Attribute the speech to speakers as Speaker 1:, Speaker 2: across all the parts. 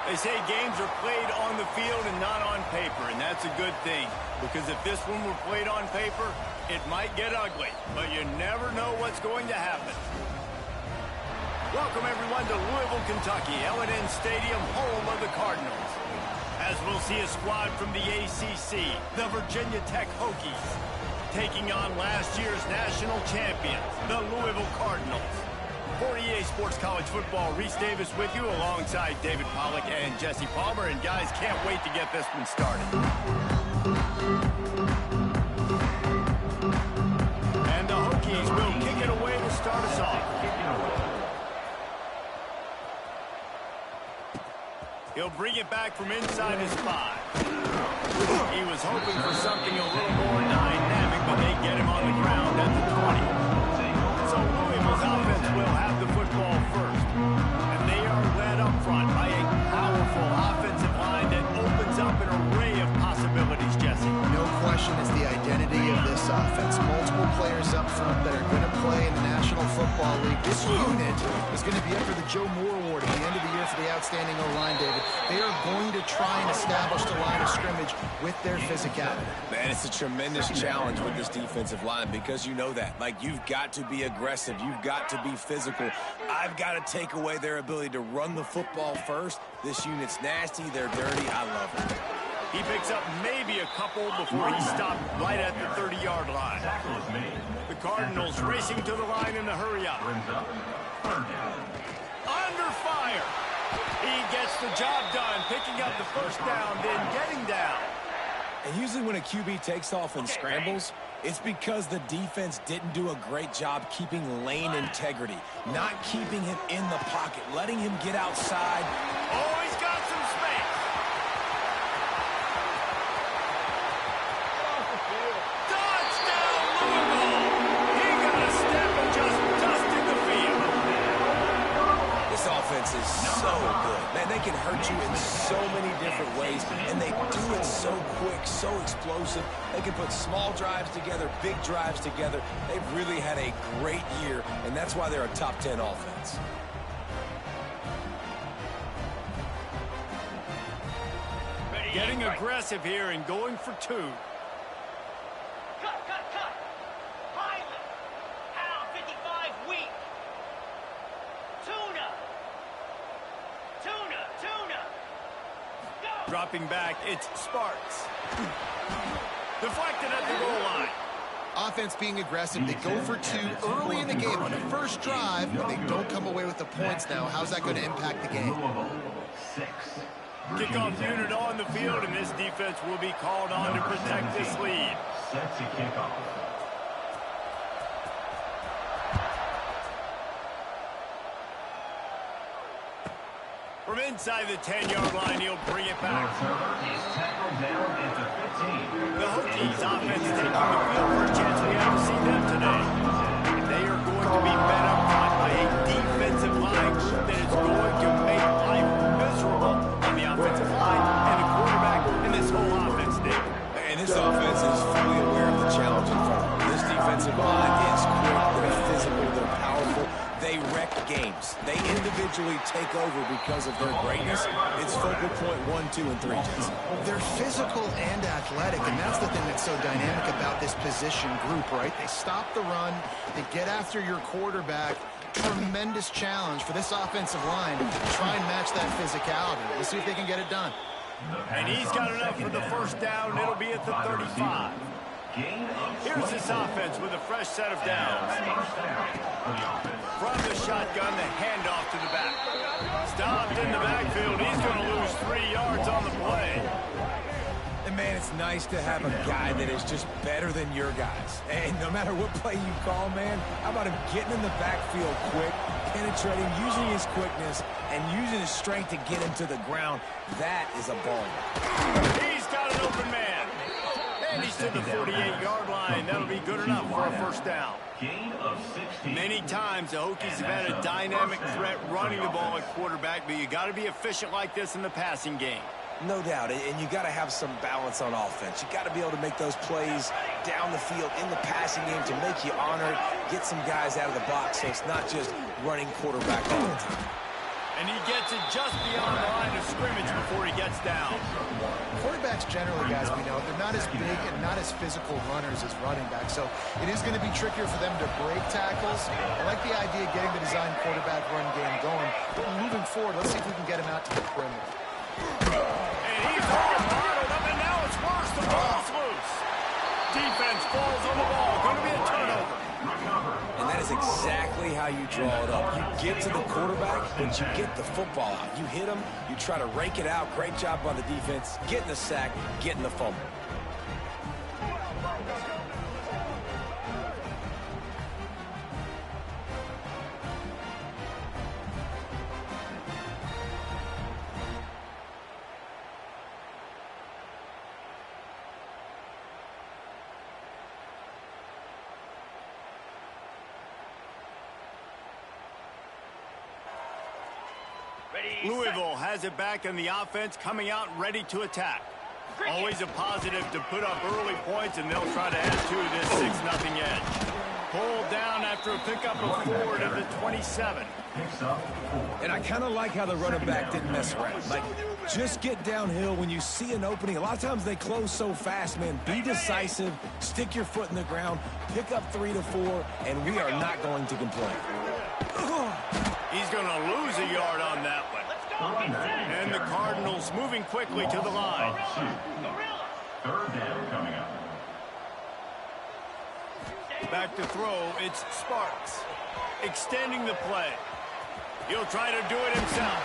Speaker 1: They say games are played on the field and not on paper, and that's a good thing. Because if this one were played on paper, it might get ugly, but you never know what's going to happen. Welcome, everyone, to Louisville, Kentucky, L&N Stadium, home of the Cardinals. As we'll see a squad from the ACC, the Virginia Tech Hokies, taking on last year's national champions, the Louisville Cardinals. For EA Sports College Football, Reese Davis with you alongside David Pollack and Jesse Palmer. And guys, can't wait to get this one started. And the Hokies will kick it away to start us off. He'll bring it back from inside his 5. He was hoping for something a little more dynamic, but they get him on the ground at the 20. So Louisville's offense will have the football first. And they are led up front by a powerful offensive line that opens up an array of possibilities, Jesse.
Speaker 2: No question it's the identity of this offense. Multiple players up front that are going to play in the National Football League. This unit is going to be up for the Joe Moore Award at the end of the year for the outstanding O-line, David. They are going to try and establish the line of scrimmage with their physicality.
Speaker 3: Man, it's a tremendous challenge with this defensive line because you know that. Like, you've got to be aggressive. You've got to be physical. I've got to take away their ability to run the football first. This unit's nasty. They're dirty. I love it.
Speaker 1: He picks up maybe a couple before he stopped right at the 30-yard line. The Cardinals racing to the line in a hurry-up. Under fire. He gets the job done, picking up the first down, then getting down.
Speaker 3: And usually when a QB takes off and scrambles, it's because the defense didn't do a great job keeping lane integrity, not keeping him in the pocket, letting him get outside.
Speaker 1: Oh, he's got some space. Touchdown, Louisville. He got a step and just dusted the field.
Speaker 3: This offense is so good. Man, they can hurt you in so many different ways, and they do it so quick, so explosive. They can put small drives together, big drives together. They've really had a great year, and that's why they're a top 10 offense.
Speaker 1: Getting aggressive here and going for 2. Dropping back, it's Sparks. Deflected at the goal line.
Speaker 2: Offense being aggressive. They go for 2 early in the game on the first drive, but they don't come away with the points now. How's that going to impact the game?
Speaker 1: Kickoff unit on the field, and this defense will be called on to protect this lead.
Speaker 4: Sets a kickoff.
Speaker 1: From inside the 10-yard line, he'll bring it back. The Hokies offense taking the field for a chance we haven't seen them today. They are going to be met up front by a defensive line group that is going to make life miserable on the offensive line and the quarterback and this whole offense, Dave.
Speaker 3: And this offense is fully aware of the challenge in front of them. This defensive line is quick, they're physical, they're powerful. They wreck games. They individually take over because of their greatness. It's focal point 1, 2, and 3, Jason.
Speaker 2: They're physical and athletic, and that's the thing that's so dynamic about this position group, right? They stop the run. They get after your quarterback. Tremendous challenge for this offensive line to try and match that physicality. Let's see if they can get it done.
Speaker 1: And he's got enough for the first down. It'll be at the 35. Here's this offense with a fresh set of downs. From the shotgun, the handoff to the back. Stopped in the backfield. He's going to lose 3 yards on the play.
Speaker 3: And, man, it's nice to have a guy that is just better than your guys. And no matter what play you call, man, how about him getting in the backfield quick, penetrating, using his quickness, and using his strength to get him to the ground. That is a ball.
Speaker 1: He's got an open man. And he's to the 48-yard line. That'll be good enough for a first down. Many times the Hokies have had a dynamic threat running the ball at quarterback, but you got to be efficient like this in the passing game.
Speaker 3: No doubt, and you got to have some balance on offense. You got to be able to make those plays down the field in the passing game to make you honor, get some guys out of the box so it's not just running quarterback all the time.
Speaker 1: And he gets it just beyond the line of scrimmage before he gets down.
Speaker 2: Quarterbacks generally, guys, we know, they're not as big and not as physical runners as running backs, so it is going to be trickier for them to break tackles. I like the idea of getting the design quarterback run game going, but moving forward, let's see if we can get him out to the perimeter.
Speaker 1: And he's all bottled up, and now it's worse. The ball's loose. Defense falls on the ball. Going to be a turnover.
Speaker 3: And that is exactly how you draw it up. You get to the quarterback, but you get the football out. You hit him, you try to rake it out. Great job by the defense. Getting the sack, getting the fumble.
Speaker 1: Louisville has it back in the offense, coming out ready to attack. Always a positive to put up early points, and they'll try to add to this 6-0 edge. Pulled down after a pickup of 4 to the 27.
Speaker 3: And I kind of like how the running back didn't mess around. Like, just get downhill when you see an opening. A lot of times they close so fast, man. Be decisive, stick your foot in the ground, pick up 3 to 4, and we are not going to complain.
Speaker 1: He's going to lose a yard on that one. And the Cardinals moving quickly to the line.
Speaker 4: Third down coming up.
Speaker 1: Back to throw, it's Sparks. Extending the play. He'll try to do it himself.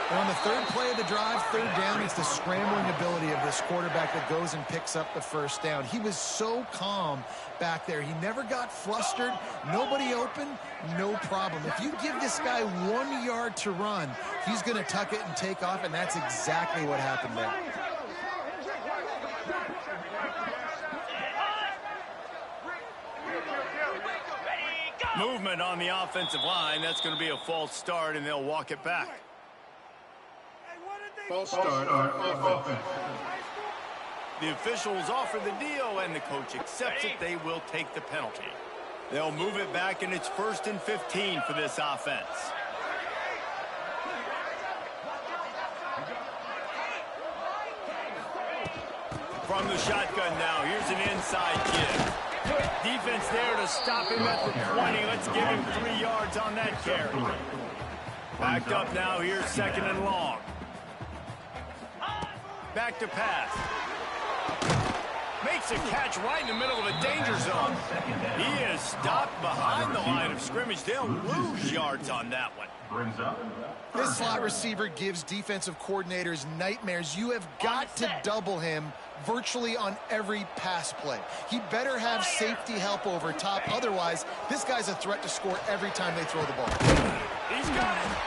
Speaker 2: And on the third play of the drive, third down, it's the scrambling ability of this quarterback that goes and picks up the first down. He was so calm back there. He never got flustered. Nobody open, no problem. If you give this guy 1 yard to run, he's going to tuck it and take off, and that's exactly what happened there.
Speaker 1: Movement on the offensive line. That's going to be a false start, and they'll walk it back.
Speaker 4: False start on offense.
Speaker 1: The officials offer the deal, and the coach accepts it. They will take the penalty. They'll move it back, and it's 1st and 15 for this offense. From the shotgun now, here's an inside give. Defense there to stop him at the 20. Let's give him 3 yards on that carry. Backed up now, here's 2nd and long. Back to pass. Makes a catch right in the middle of a danger zone. He is stopped behind the line of scrimmage. They'll lose yards on that one.
Speaker 2: This slot receiver gives defensive coordinators nightmares. You have got to double him virtually on every pass play. He better have safety help over top. Otherwise, this guy's a threat to score every time they throw the ball.
Speaker 1: He's got it.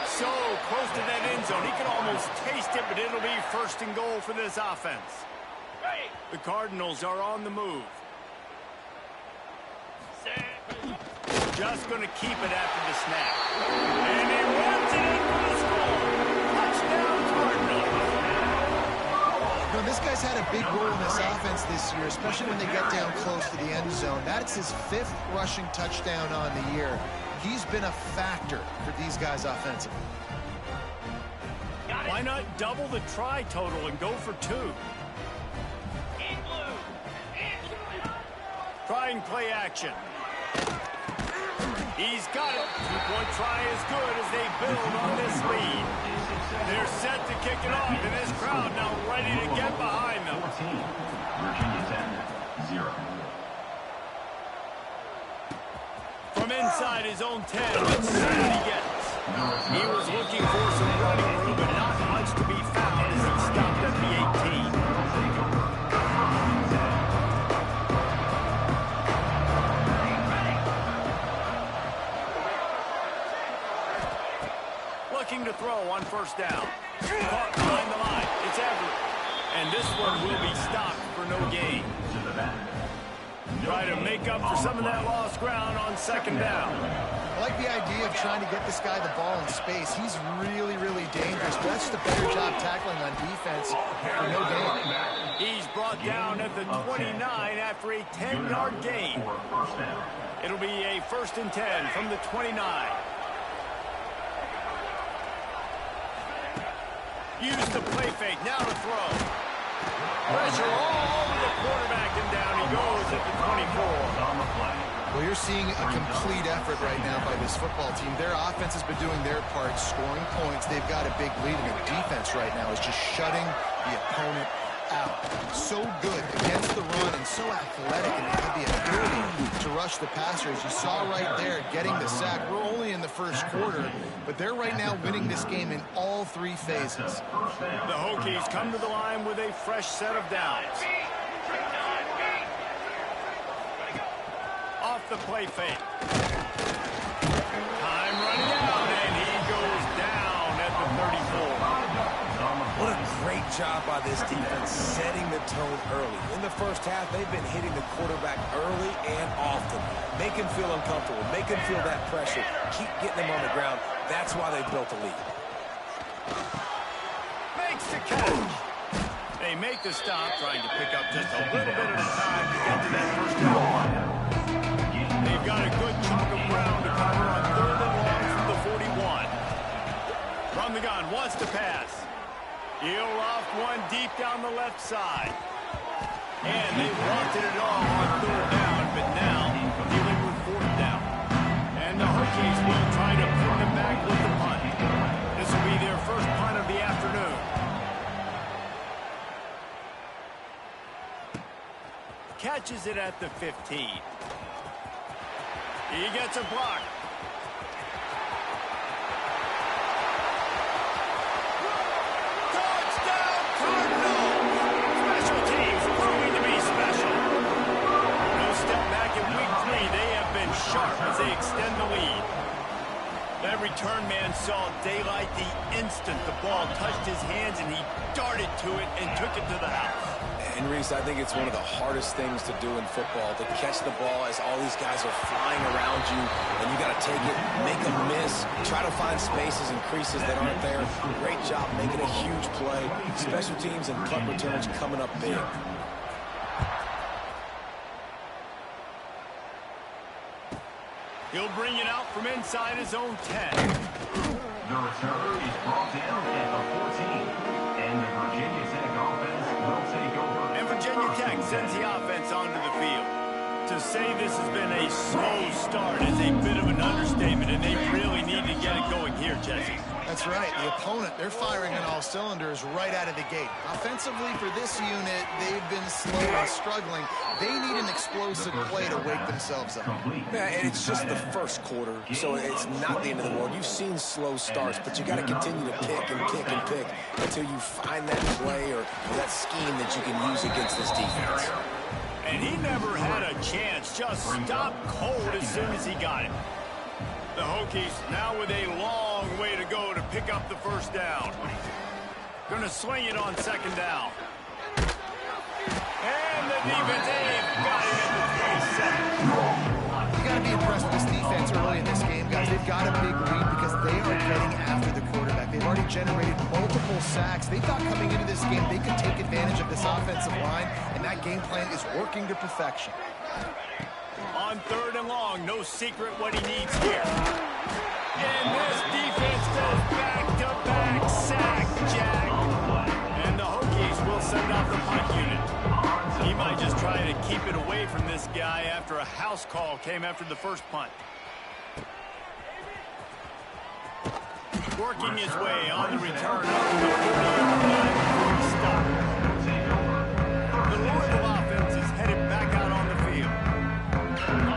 Speaker 1: So close to that end zone. He can almost taste it, but it'll be 1st and goal for this offense. The Cardinals are on the move. Just going to keep it after the snap. And he runs it in for the score. Touchdown, Cardinals.
Speaker 2: You know, this guy's had a big role in this offense this year, especially when they get down close to the end zone. That's his 5th rushing touchdown on the year. He's been a factor for these guys offensively.
Speaker 1: Why not double the try total and go for 2? Trying play action. He's got it. 2-point try is good as they build on this lead. They're set to kick it off, and this crowd now ready to get behind them.
Speaker 4: Virginia 10-0.
Speaker 1: From inside his own 10, let's see what he gets. He was looking for some running room, but not much to be found as he stopped at the 18. Looking to throw on 1st down. Caught behind the line. It's Everett. And this one will be stopped for no gain. Try to make up for some of that lost ground on 2nd down.
Speaker 2: I like the idea of trying to get this guy the ball in space. He's really, really dangerous. But that's just a better job tackling on defense for no gain.
Speaker 1: He's brought down at the 29 after a 10-yard gain. It'll be a 1st and 10 from the 29. Use the play fake. Now to throw. Pressure all over the quarterback, and down he goes at the 24.
Speaker 4: On the play.
Speaker 2: Well, you're seeing a complete effort right now by this football team. Their offense has been doing their part, scoring points. They've got a big lead, and the defense right now is just shutting the opponent out. So good against the run and so athletic, and they have the ability to rush the passer. As you saw right there, getting the sack. We're only in the first quarter, but they're right now winning this game in all three phases.
Speaker 1: The Hokies come to the line with a fresh set of downs. Off the play fake. Time running out, and he goes down at the 34.
Speaker 3: What a great job by this defense setting the tone early. In the first half, they've been hitting the quarterback early and often. Make him feel uncomfortable. Make him feel that pressure. Keep getting him on the ground. That's why they built the lead.
Speaker 1: Makes the catch. They make the stop, trying to pick up just a little bit of time to get to that first down. They've got a good chunk of ground to cover on 3rd and long from the 41. From the gun, wants to pass. He'll loft one deep down the left side. And they wanted it all on 3rd down, but now dealing with 4th down. And the Hokies will try to bring them back with the punt. This will be their first punt of the afternoon. Catches it at the 15. He gets a block. Touchdown, Cardinals! Special teams proving to be special. No step back in week 3. They have been sharp as they extend the lead. That return man saw daylight the instant the ball touched his hands, and he darted to it and took it to the house.
Speaker 3: And Reese, I think it's one of the hardest things to do in football, to catch the ball as all these guys are flying around you, and you got to take it, make a miss, try to find spaces and creases that aren't there. Great job making a huge play. Special teams and punt returns coming up big.
Speaker 1: He'll bring it out from inside his own 10.
Speaker 4: The return is brought down at the 14. And the Virginia Tech offense will take over.
Speaker 1: And Virginia Tech sends the offense onto the field. To say this has been a slow start is a bit of an understatement, and they really need to get it going here, Jesse.
Speaker 2: That's right. The opponent, they're firing on all cylinders right out of the gate. Offensively, for this unit, they've been slow and struggling. They need an explosive play to wake themselves up.
Speaker 3: Yeah, and it's just the first quarter, so it's not the end of the world. You've seen slow starts, but you got to continue to pick and pick and pick until you find that play or that scheme that you can use against this defense.
Speaker 1: And he never had a chance, just stopped cold as soon as he got it. The Hokies now with a long way to go to pick up the first down. Gonna swing it on 2nd down. And the defense, they've got him at the 27.
Speaker 2: You got to be impressed with this defense early in this game, guys. They've got a big lead because they are getting after the quarterback. They've already generated multiple sacks. They thought coming into this game they could take advantage of this offensive line, and that game plan is working to perfection.
Speaker 1: On 3rd and long, no secret what he needs here. And this defense does back-to-back sack, Jack. And the Hokies will send out the punt unit. He might just try to keep it away from this guy after a house call came after the first punt. Working his way on the return up to the 40-yard line before he stopped. The Louisville offense is headed back out on the field.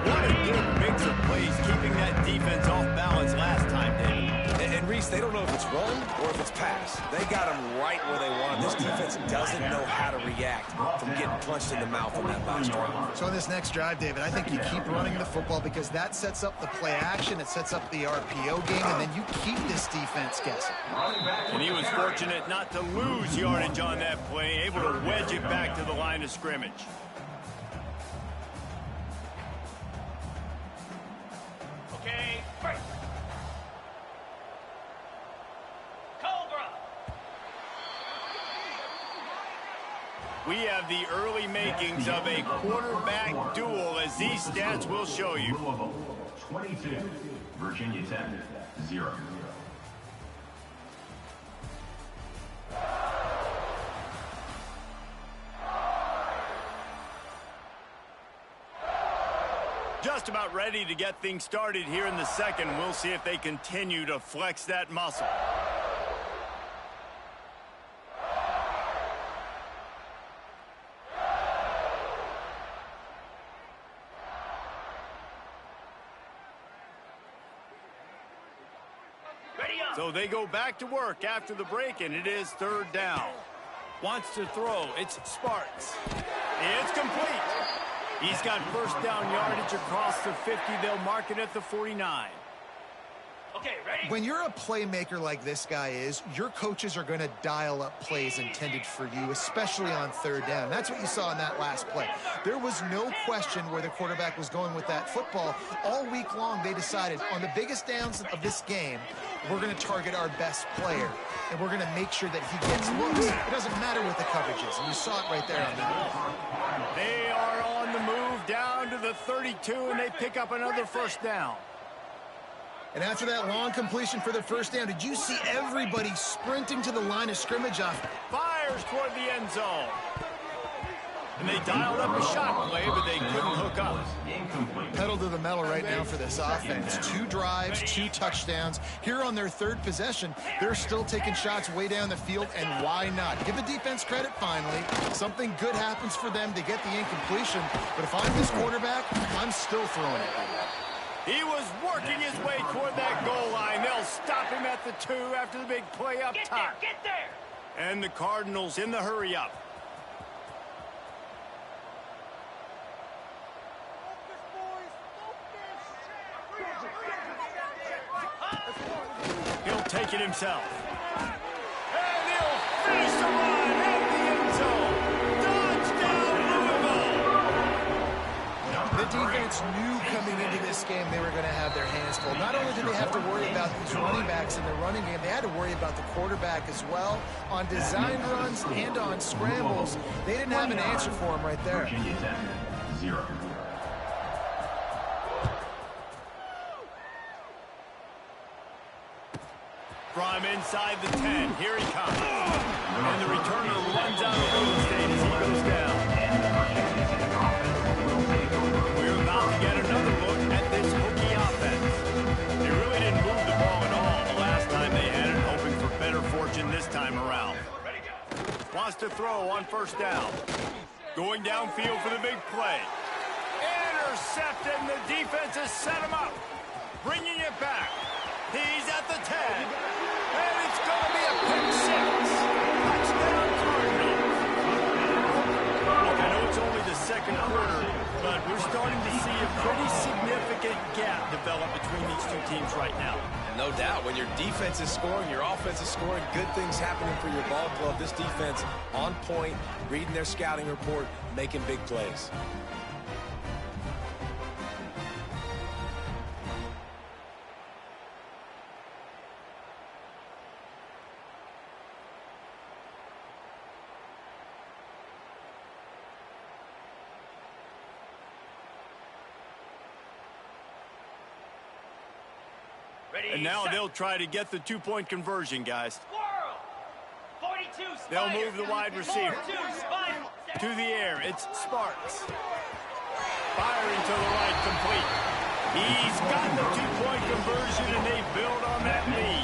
Speaker 1: What a good mix of plays, keeping that defense off balance last time, David.
Speaker 3: And Reese, they don't know if it's run or if it's pass. They got them right where they want them. This defense doesn't know how to react from getting punched in the mouth on that box drive.
Speaker 2: So on this next drive, David, I think you keep running the football because that sets up the play action, it sets up the RPO game, and then you keep this defense guessing.
Speaker 1: And he was fortunate not to lose yardage on that play, able to wedge it back to the line of scrimmage.
Speaker 5: Okay, break. Cobra.
Speaker 1: We have the early makings of a quarterback duel, as these stats will show you.
Speaker 4: Louisville 22, Virginia Tech 0.
Speaker 1: Just about ready to get things started here in the second. We'll see if they continue to flex that muscle. So they go back to work after the break, and it is third down. Wants to throw. It's Sparks. It's complete. He's got first down yardage across the 50. They'll mark it at the 49.
Speaker 5: Okay, ready?
Speaker 2: When you're a playmaker like this guy is, your coaches are going to dial up plays intended for you, especially on third down. That's what you saw in that last play. There was no question where the quarterback was going with that football. All week long, they decided on the biggest downs of this game, we're going to target our best player, and we're going to make sure that he gets looks. It doesn't matter what the coverage is, and you saw it right there on that.
Speaker 1: They are on the move down to the 32, and they pick up another first down.
Speaker 2: And after that long completion for the first down, did you see everybody sprinting to the line of scrimmage off?
Speaker 1: Fires toward the end zone. And they dialed up a shot play, but they couldn't hook up.
Speaker 2: Pedal to the metal right now for this offense. 2 drives, 2 touchdowns. Here on their third possession, they're still taking shots way down the field, and why not? Give the defense credit finally. Something good happens for them to get the incompletion, but if I'm this quarterback, I'm still throwing it.
Speaker 1: He was working his way toward that goal line. They'll stop him at the 2 after the big play up top.
Speaker 5: Get there!
Speaker 1: And the Cardinals in the hurry-up. He'll take it himself. And he'll finish the run at the end zone. Touchdown, Louisville!
Speaker 2: The defense knew coming into this game they were going to have their hands full. Not only did they have to worry about these running backs in the running game, they had to worry about the quarterback as well. On design runs and on scrambles, they didn't have an answer for him right there.
Speaker 4: Virginia Tech, 0.
Speaker 1: From inside the 10, here he comes. And the returner runs out of real estate as he goes down. We're about to get another look at this Hokie offense. They really didn't move the ball at all the last time they had it, hoping for better fortune this time around. Wants to throw on first down. Going downfield for the big play. Intercepted, and the defense has set him up. Bringing it back. He's at the 10. And it's going to be a pick 6. Touchdown, Cardinals. Look, I know it's only the second quarter, but we're starting to see a pretty significant gap develop between these two teams right now.
Speaker 3: No doubt, when your defense is scoring, your offense is scoring, good things happening for your ball club. This defense on point, reading their scouting report, making big plays.
Speaker 1: And now they'll try to get the 2-point conversion, guys. They'll move the wide receiver. To the air, it's Sparks. Firing to the right, complete. He's got the 2-point conversion, and they build on that lead.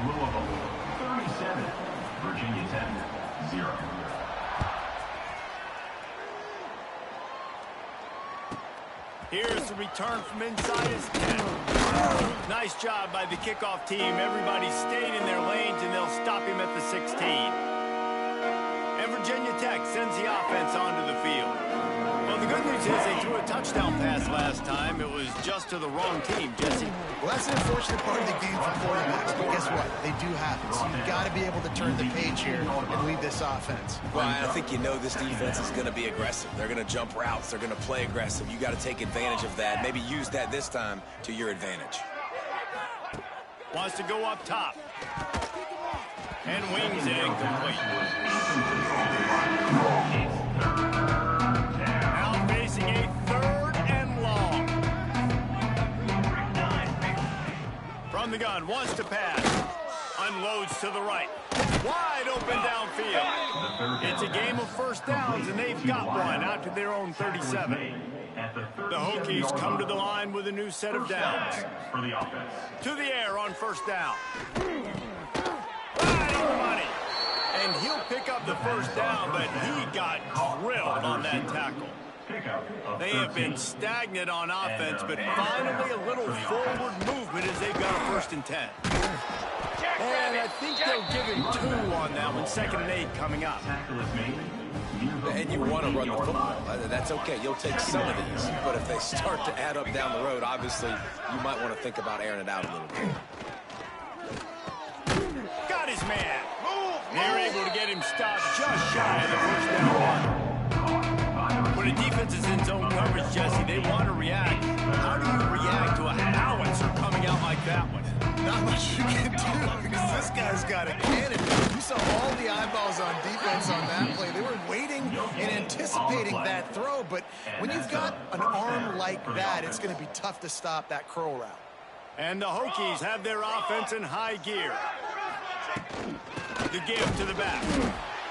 Speaker 4: Louisville, 37. Virginia Tech, 0.
Speaker 1: Here's the return from inside his 10. Nice job by the kickoff team. Everybody stayed in their lanes, and they'll stop him at the 16. And Virginia Tech sends the offense onto the field. Well, the good news is they threw a touchdown pass last time. It was just to the wrong team, Jesse.
Speaker 2: Well, that's an unfortunate part of the game for quarterbacks, but guess what? They do happen. So you've got to be able to turn the page here and lead this offense.
Speaker 3: Well, I think you know this defense is going to be aggressive. They're going to jump routes. They're going to play aggressive. You got to take advantage of that. Maybe use that this time to your advantage.
Speaker 1: Wants to go up top. And wings it incomplete. Now facing a 3rd and long. From the gun, wants to pass. Unloads to the right. Wide open downfield. It's a game of first downs, and they've got one out to their own 37. The Hokies come to the line with a new set of downs. To the air on first down. Right on the money. And he'll pick up the first down, but he got drilled on that tackle. They have been stagnant on offense, but finally a little forward movement as they've got a 1st and 10. And I think they'll give him 2 on that one. 2nd and 8 coming up.
Speaker 3: And you want to run the football. That's okay. You'll take some of these. But if they start to add up down the road, obviously, you might want to think about airing it out a little bit.
Speaker 1: Got his man. They're able to get him stopped just shy of the 1st down line. When a defense is in zone coverage, Jesse, they want to react. How do you react to a howitzer coming out like that one?
Speaker 2: Not much you can do because this guy's got a cannon. You saw all the eyeballs on defense on that play. They were waiting and anticipating that throw, but when you've got an arm like that, it's going to be tough to stop that curl route.
Speaker 1: And the Hokies have their offense in high gear. The give to the back.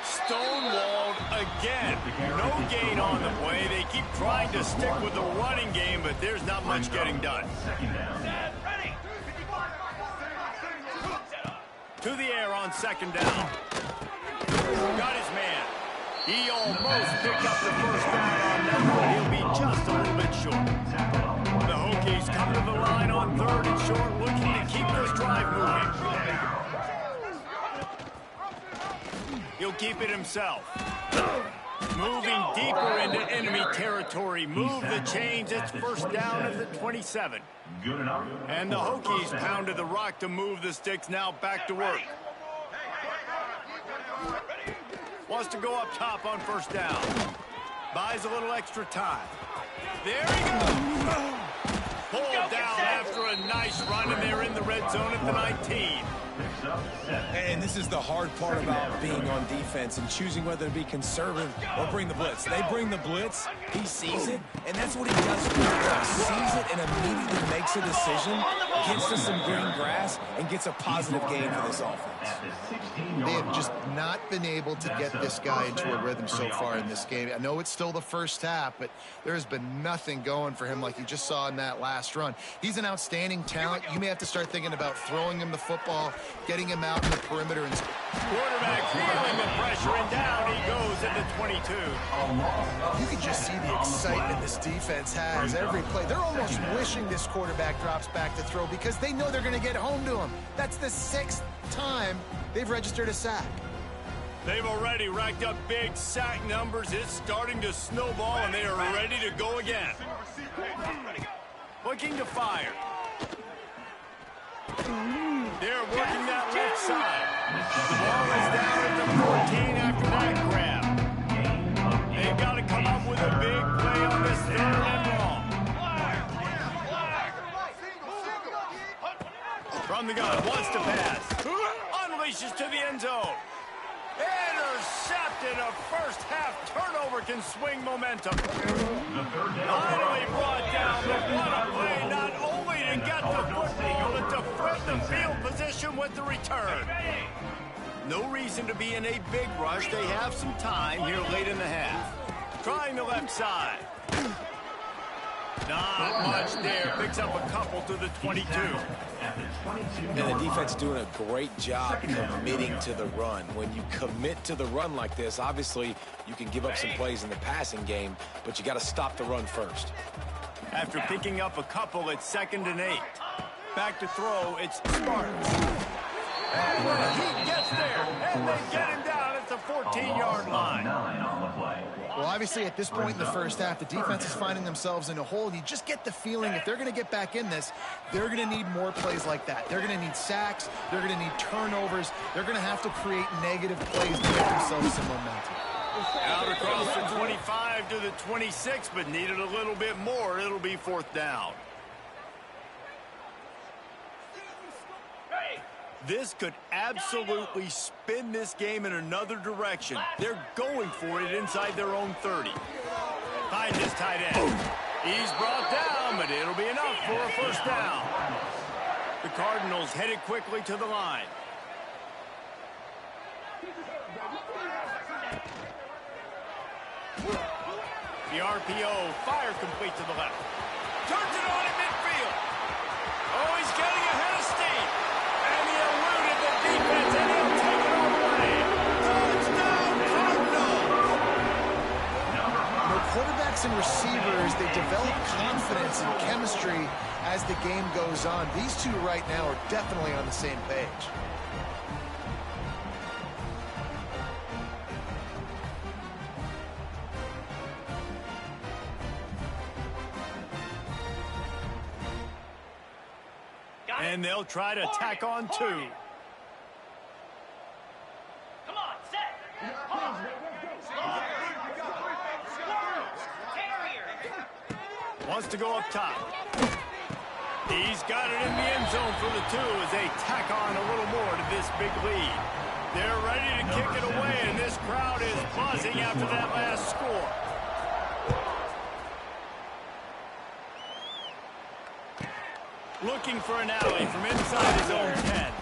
Speaker 1: Stonewalled again. No gain on the play. They keep trying to stick with the running game, but there's not much getting done. To the air on 2nd down. Got his man. He almost picked up the 1st down on that one. He'll be just a little bit short. The Hokies come to the line on 3rd and short, looking to keep this drive moving. He'll keep it himself. Moving deeper into enemy territory. Move the chains. It's 1st down at the 27. And the Hokies pounded the rock to move the sticks. Now back to work. Wants to go up top on 1st down. Buys a little extra time. There he goes. Pulled down after a nice run, and they're in the red zone at the 19.
Speaker 3: And this is the hard part about being on defense and choosing whether to be conservative or bring the blitz. They bring the blitz, he sees it, and that's what he does. He sees it and immediately makes a decision, gets to some green grass, and gets a positive gain for this offense.
Speaker 2: They have just not been able to get this guy into a rhythm so far in this game. I know it's still the 1st half, but there has been nothing going for him like you just saw in that last run. He's an outstanding talent. You may have to start thinking about throwing him the football, getting him out in the perimeter. And
Speaker 1: quarterback feeling the pressure, and down he goes at the 22.
Speaker 2: You can just see the excitement this defense has every play. They're almost wishing this quarterback drops back to throw because they know they're going to get home to him. That's the 6th time they've registered a sack.
Speaker 1: They've already racked up big sack numbers. It's starting to snowball, and they are ready to go again. Looking to fire. They're working that left side. The ball is down at the 14 after that grab. They've got to come up with a big play on this 3rd and long. From the gun, wants to pass. Unleashes to the end zone. Intercepted. A 1st half turnover can swing momentum. Finally brought down, but what a play. Not only to get the football, but to flip the field position with the return. No reason to be in a big rush. They have some time here late in the half. Trying the left side. Not much there. Picks up a couple to the 22.
Speaker 3: And the defense doing a great job committing to the run. When you commit to the run like this, obviously you can give up some plays in the passing game, but you got to stop the run first.
Speaker 1: After picking up a couple, it's 2nd and 8. Back to throw, it's Sparks. And he gets there, and they get him down at the 14-yard line.
Speaker 4: 9 on the play.
Speaker 2: Well, obviously, at this point in the first half, the defense is finding themselves in a hole. You just get the feeling if they're going to get back in this, they're going to need more plays like that. They're going to need sacks. They're going to need turnovers. They're going to have to create negative plays to get themselves some momentum.
Speaker 1: Out across the 25 to the 26, but needed a little bit more. It'll be 4th down. This could absolutely spin this game in another direction. They're going for it inside their own 30. Find this tight end. He's brought down, but it'll be enough for a 1st down. The Cardinals headed quickly to the line. The RPO, fire complete to the left. Turns it on in midfield. Oh, he's getting ahead of steam. And he eluded the defense, and he'll take it all the way. Touchdown, Cardinals!
Speaker 2: The quarterbacks and receivers, they develop confidence and chemistry as the game goes on. These two right now are definitely on the same page.
Speaker 1: And they'll try to tack on 2.
Speaker 5: Come on, set.
Speaker 1: Wants to go up top. He's got it in the end zone for the 2 as they tack on a little more to this big lead. They're ready to kick it away, and this crowd is buzzing after that last score. Looking for an alley from inside his own 10.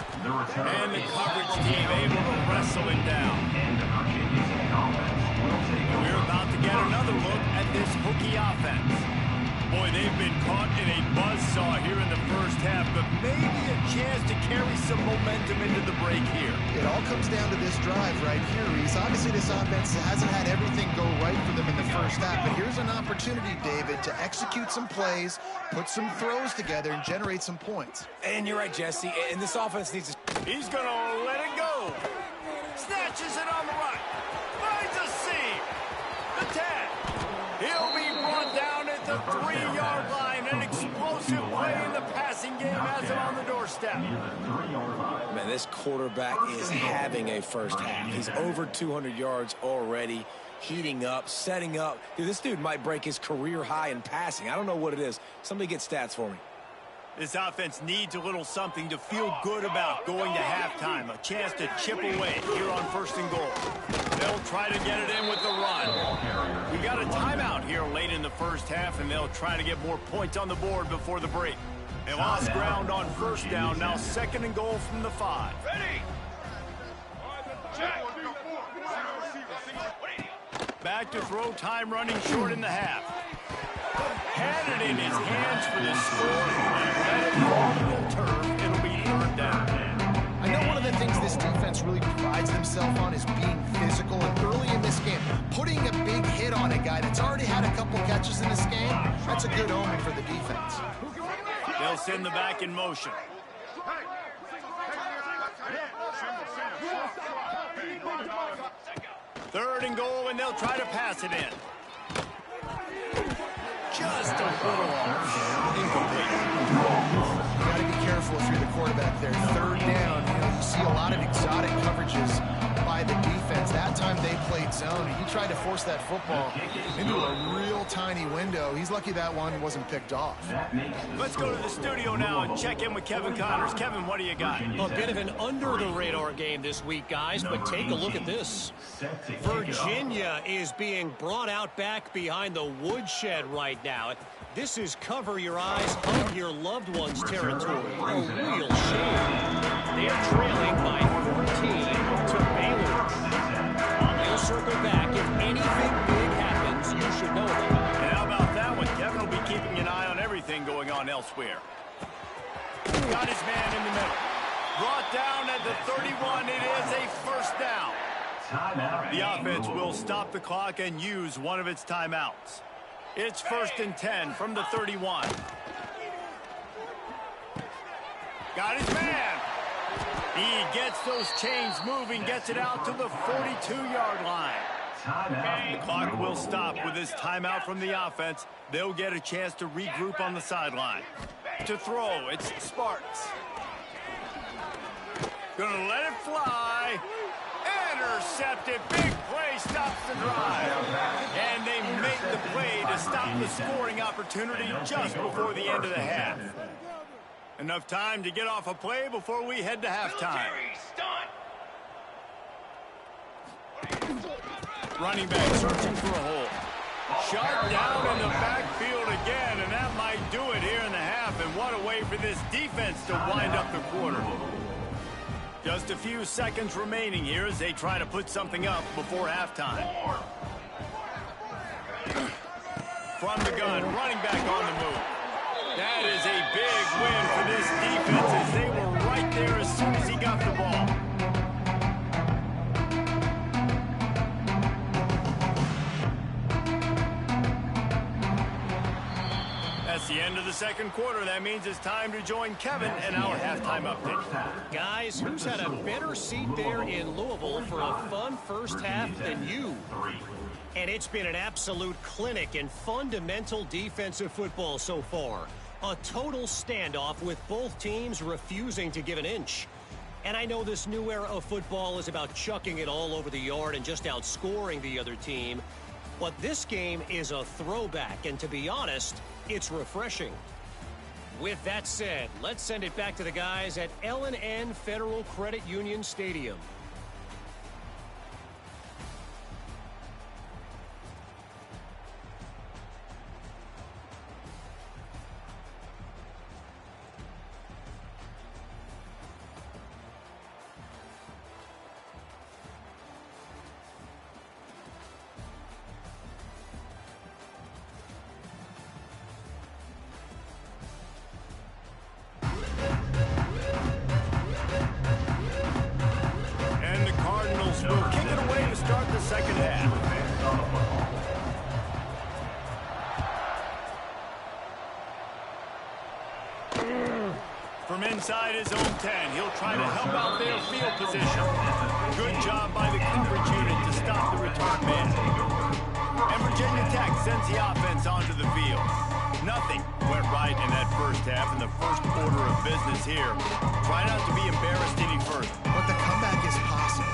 Speaker 1: And the coverage team able to wrestle him down. We're about to get another look at this Hokie offense. Boy, they've been caught in a buzzsaw here in the first half, but maybe a chance to carry some momentum into the break here.
Speaker 2: It all comes down to this drive right here, Reese. Obviously, this offense hasn't had everything go right for them in the first half, but here's an opportunity, David, to execute some plays, put some throws together, and generate some points.
Speaker 3: And you're right, Jesse, and this offense needs to...
Speaker 1: He's going to let it go. Snatches it on the right. Finds a seam. The 10. He'll be brought down at the 3-yard line. An explosive play in the passing game has him on the doorstep.
Speaker 3: Man, this quarterback is having a first half. He's over 200 yards already, heating up, setting up. Dude, this dude might break his career high in passing. I don't know what it is. Somebody get stats for me.
Speaker 1: This offense needs a little something to feel good about going to halftime. A chance to chip away here on 1st and goal. They'll try to get it in with the run. We got a timeout here late in the first half, and they'll try to get more points on the board before the break. They lost ground on 1st down. Now 2nd and goal from the 5.
Speaker 5: Ready.
Speaker 1: Back to throw, time running short in the half. Had it in his hands for the score, and let it fall to the turf. It'll be 3rd down.
Speaker 2: I know one of the things this defense really prides themselves on is being physical, and early in this game, putting a big hit on a guy that's already had a couple catches in this game, that's a good omen for the defense.
Speaker 1: They'll send the back in motion. 3rd and goal, and they'll try to pass it in. Just a little off. Incomplete.
Speaker 2: You got to be careful if you're the quarterback there. 3rd down, you see a lot of exotic coverages by the defense. That time they played zone, and he tried to force that football into a real tiny window. He's lucky that one wasn't picked off.
Speaker 1: Let's go to the studio now and check in with Kevin Connors. Kevin, what do you got?
Speaker 6: A bit of an under-the-radar game this week, guys, but take a look at this. Virginia is being brought out back behind the woodshed right now. This is cover your eyes, hug your loved ones territory. A real shame. They are trailing by 14 to Baylor. They'll circle back. If anything big happens, you should know about it.
Speaker 1: And how about that one? Kevin will be keeping an eye on everything going on elsewhere. Got his man in the middle. Brought down at the 31. It is a 1st down. The offense will stop the clock and use one of its timeouts. It's 1st and 10 from the 31. Got his man. He gets those chains moving, gets it out to the 42-yard line. The clock will stop with this timeout from the offense. They'll get a chance to regroup on the sideline. To throw, it's Sparks. Gonna let it fly. Intercepted. Big play stops the drive. And they make the play to stop the scoring opportunity just before the end of the half. Enough time to get off a play before we head to halftime. Running back searching for a hole. Shot down in the backfield again, and that might do it here in the half. And what a way for this defense to wind up the quarter. Just a few seconds remaining here as they try to put something up before halftime. From the gun, running back on the move. That is a big win for this defense as they were right there as soon as he got the ball. That's the end of the second quarter. That means it's time to join Kevin and our halftime update.
Speaker 6: Guys, who's had a better seat there in Louisville for a fun first half than you? And it's been an absolute clinic in fundamental defensive football so far. A total standoff with both teams refusing to give an inch. And I know this new era of football is about chucking it all over the yard and just outscoring the other team. But this game is a throwback, and to be honest, it's refreshing. With that said, let's send it back to the guys at L&N Federal Credit Union Stadium.
Speaker 1: Second half. From inside his own 10, he'll try to help out their field position. Good job by the coverage unit to stop the return man. And Virginia Tech sends the offense onto the field. Nothing went right in that first half in the first order of business here. Try not to be embarrassed any further.
Speaker 2: But the comeback is possible.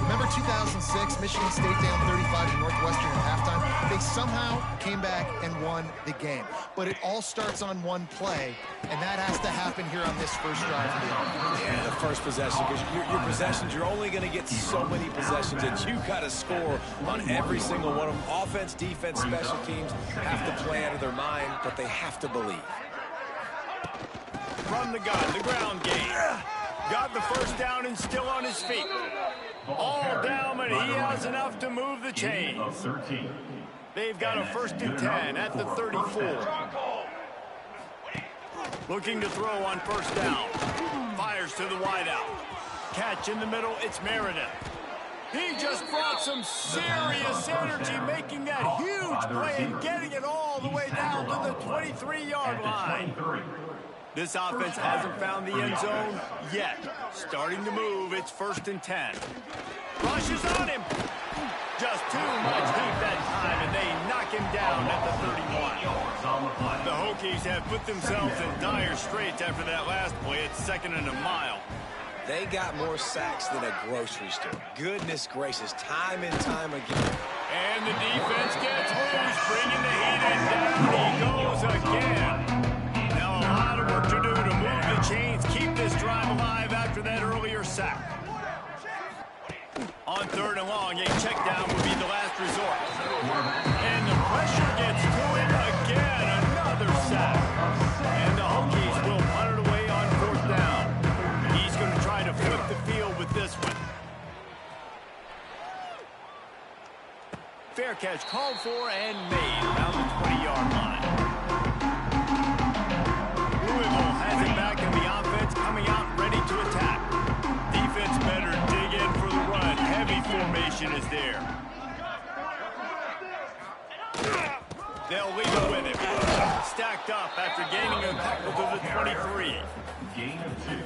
Speaker 2: Remember 2006, Michigan State down 35 to Northwestern at halftime? They somehow came back and won the game. But it all starts on one play, and that has to happen here on this first drive of the offense.
Speaker 3: Yeah, the first possession, because your possessions, you're only going to get so many possessions, and you got to score on every single one of them. Offense, defense, special teams have to play out of their mind, but they have to believe.
Speaker 1: From the gun, the ground game. Got the first down and still on his feet. All down, but he has enough to move the chains. They've got a first and 10 at the 34. Looking to throw on first down. Fires to the wideout. Catch in the middle, it's Meredith. He just brought some serious energy, making that huge play and getting it all the way down to the 23-yard line. This offense hasn't found the end zone yet. Starting to move, it's first and 10. Rushes on him. Just too much heat that time, and they knock him down at the 31. The Hokies have put themselves in dire straits after that last play. It's second and a mile.
Speaker 3: They got more sacks than a grocery store. Goodness gracious, time and time again.
Speaker 1: And the defense gets loose, bringing the heat, and down he goes again. Now a lot of work to do to move the chains, keep this drive alive after that earlier sack. On third and long, a check down would be the last resort. And the pressure gets to him again, another sack. And the Hokies will punt it away on fourth down. He's going to try to flip the field with this one. Fair catch called for and made around the 20-yard line. Louisville has it back in the offense, coming out ready to attack. Defense better dig in for the run. Heavy formation is there. They'll leave it with him. Stacked up after gaining a couple to the 23.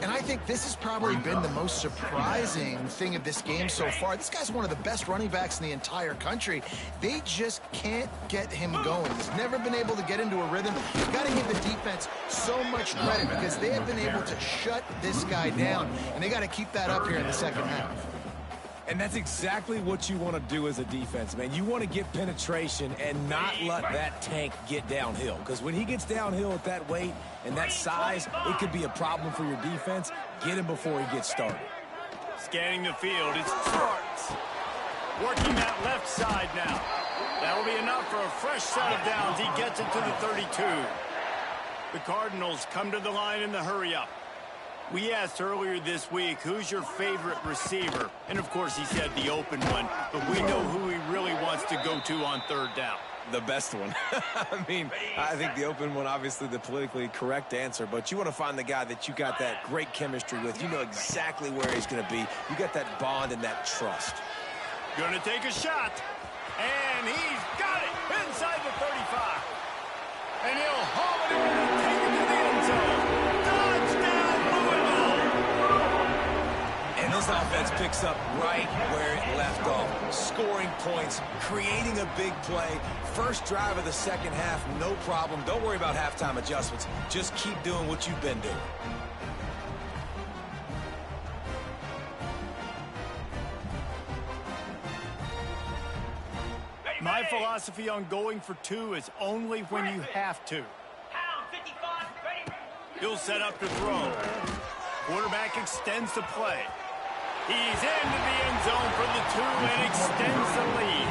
Speaker 2: And I think this has probably been the most surprising thing of this game so far. This guy's one of the best running backs in the entire country. They just can't get him going. He's never been able to get into a rhythm. You've got to give the defense so much credit because they have been able to shut this guy down, and they got to keep that up here in the second half.
Speaker 3: And that's exactly what you want to do as a defense, man. You want to get penetration and not let that tank get downhill. Because when he gets downhill at that weight and that size, it could be a problem for your defense. Get him before he gets started.
Speaker 1: Scanning the field, it's Sparks. Working that left side now. That'll be enough for a fresh set of downs. He gets it to the 32. The Cardinals come to the line in the hurry-up. We asked earlier this week, who's your favorite receiver? And, of course, he said the open one, but we know who he really wants to go to on third down.
Speaker 3: The best one. I mean, I think the open one, obviously the politically correct answer, but you want to find the guy that you got that great chemistry with. You know exactly where he's going to be. You got that bond and that trust.
Speaker 1: Going to take a shot, and he's got it inside the 35. And he'll haul it in and take it to the end zone. Touchdown, Louisville!
Speaker 3: And this offense picks up right where it left off. Scoring points, creating a big play. First drive of the second half, no problem. Don't worry about halftime adjustments. Just keep doing what you've been doing.
Speaker 1: My philosophy on going for two is only when you have to.
Speaker 5: Pound 55, ready.
Speaker 1: He'll set up to throw. Quarterback extends the play. He's into the end zone for the 2 and extends the lead.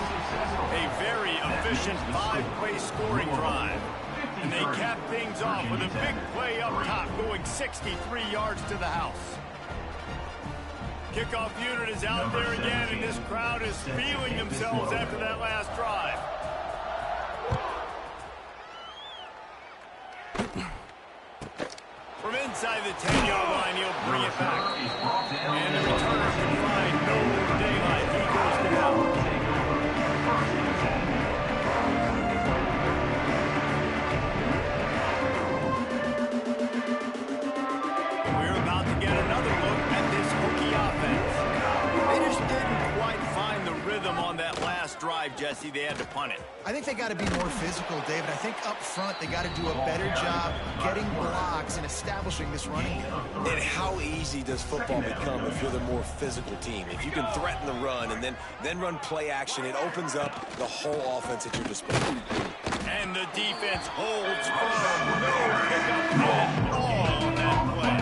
Speaker 1: A very efficient 5-play scoring drive. And they cap things off with a big play up top, going 63 yards to the house. Kickoff unit is out there again, and this crowd is feeling themselves after that last drive. From inside the 10-yard line, he'll bring it back. And the returner can find no daylight. He goes down. And we're about to get another look at this Hokie offense. They just didn't quite find the rhythm on that last drive, Jesse. They had to punt it.
Speaker 2: I think they got to be more physical, David. I think up front they got to do a better job getting blocks and establishing this running game.
Speaker 3: And how easy does football become if you're the more physical team? If you can threaten the run and then run play action, it opens up the whole offense at your disposal.
Speaker 1: And the defense holds firm. No pickup at all on that play.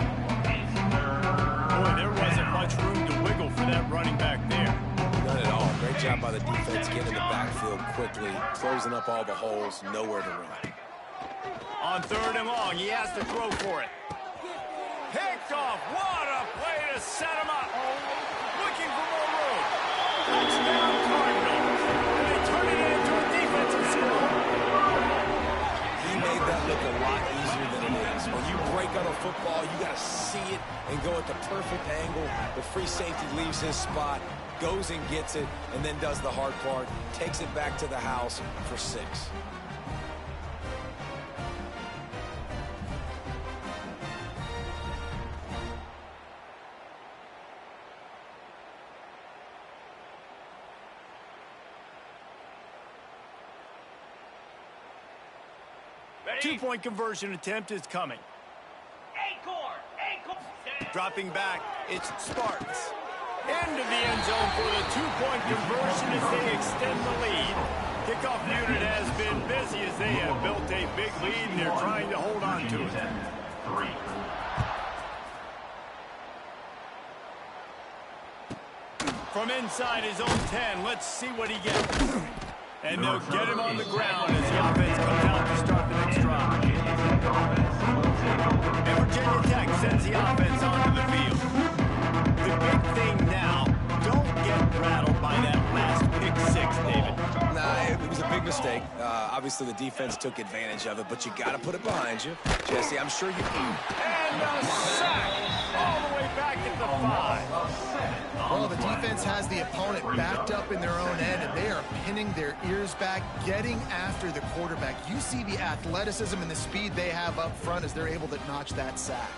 Speaker 1: Boy, there wasn't much room to wiggle for that running back there.
Speaker 3: None at all. Great job by the defense getting in the backfield quickly, closing up all the holes, nowhere to run.
Speaker 1: On third and long, he has to throw for it. Picked off. What a play to set him up. Looking for more room. Touchdown Cardinals. And they turn it into a defensive score.
Speaker 3: He made that look a lot easier than it is. When you break on a football, you got to see it and go at the perfect angle. The free safety leaves his spot, goes and gets it, and then does the hard part, takes it back to the house for 6.
Speaker 1: Two-point conversion attempt is coming.
Speaker 5: Acorn.
Speaker 1: Dropping back, it's Sparks. Into the end zone for the two-point conversion as they extend the lead. Kickoff unit has been busy as they have built a big lead and they're trying to hold on to it. From inside his own 10, let's see what he gets. And they'll get him on the ground as the offense comes out to start the next drive. And Virginia Tech sends the offense onto the field. The big thing now, don't get rattled by that last pick 6, David.
Speaker 3: Nah, it was a big mistake. Obviously Obviously, the defense took advantage of it, but you got to put it behind you. Jesse, I'm sure you can.
Speaker 1: And a sack all the way back at the 5.
Speaker 2: Well, the defense has the opponent backed up in their own end, and they are pinning their ears back, getting after the quarterback. You see the athleticism and the speed they have up front as they're able to notch that sack.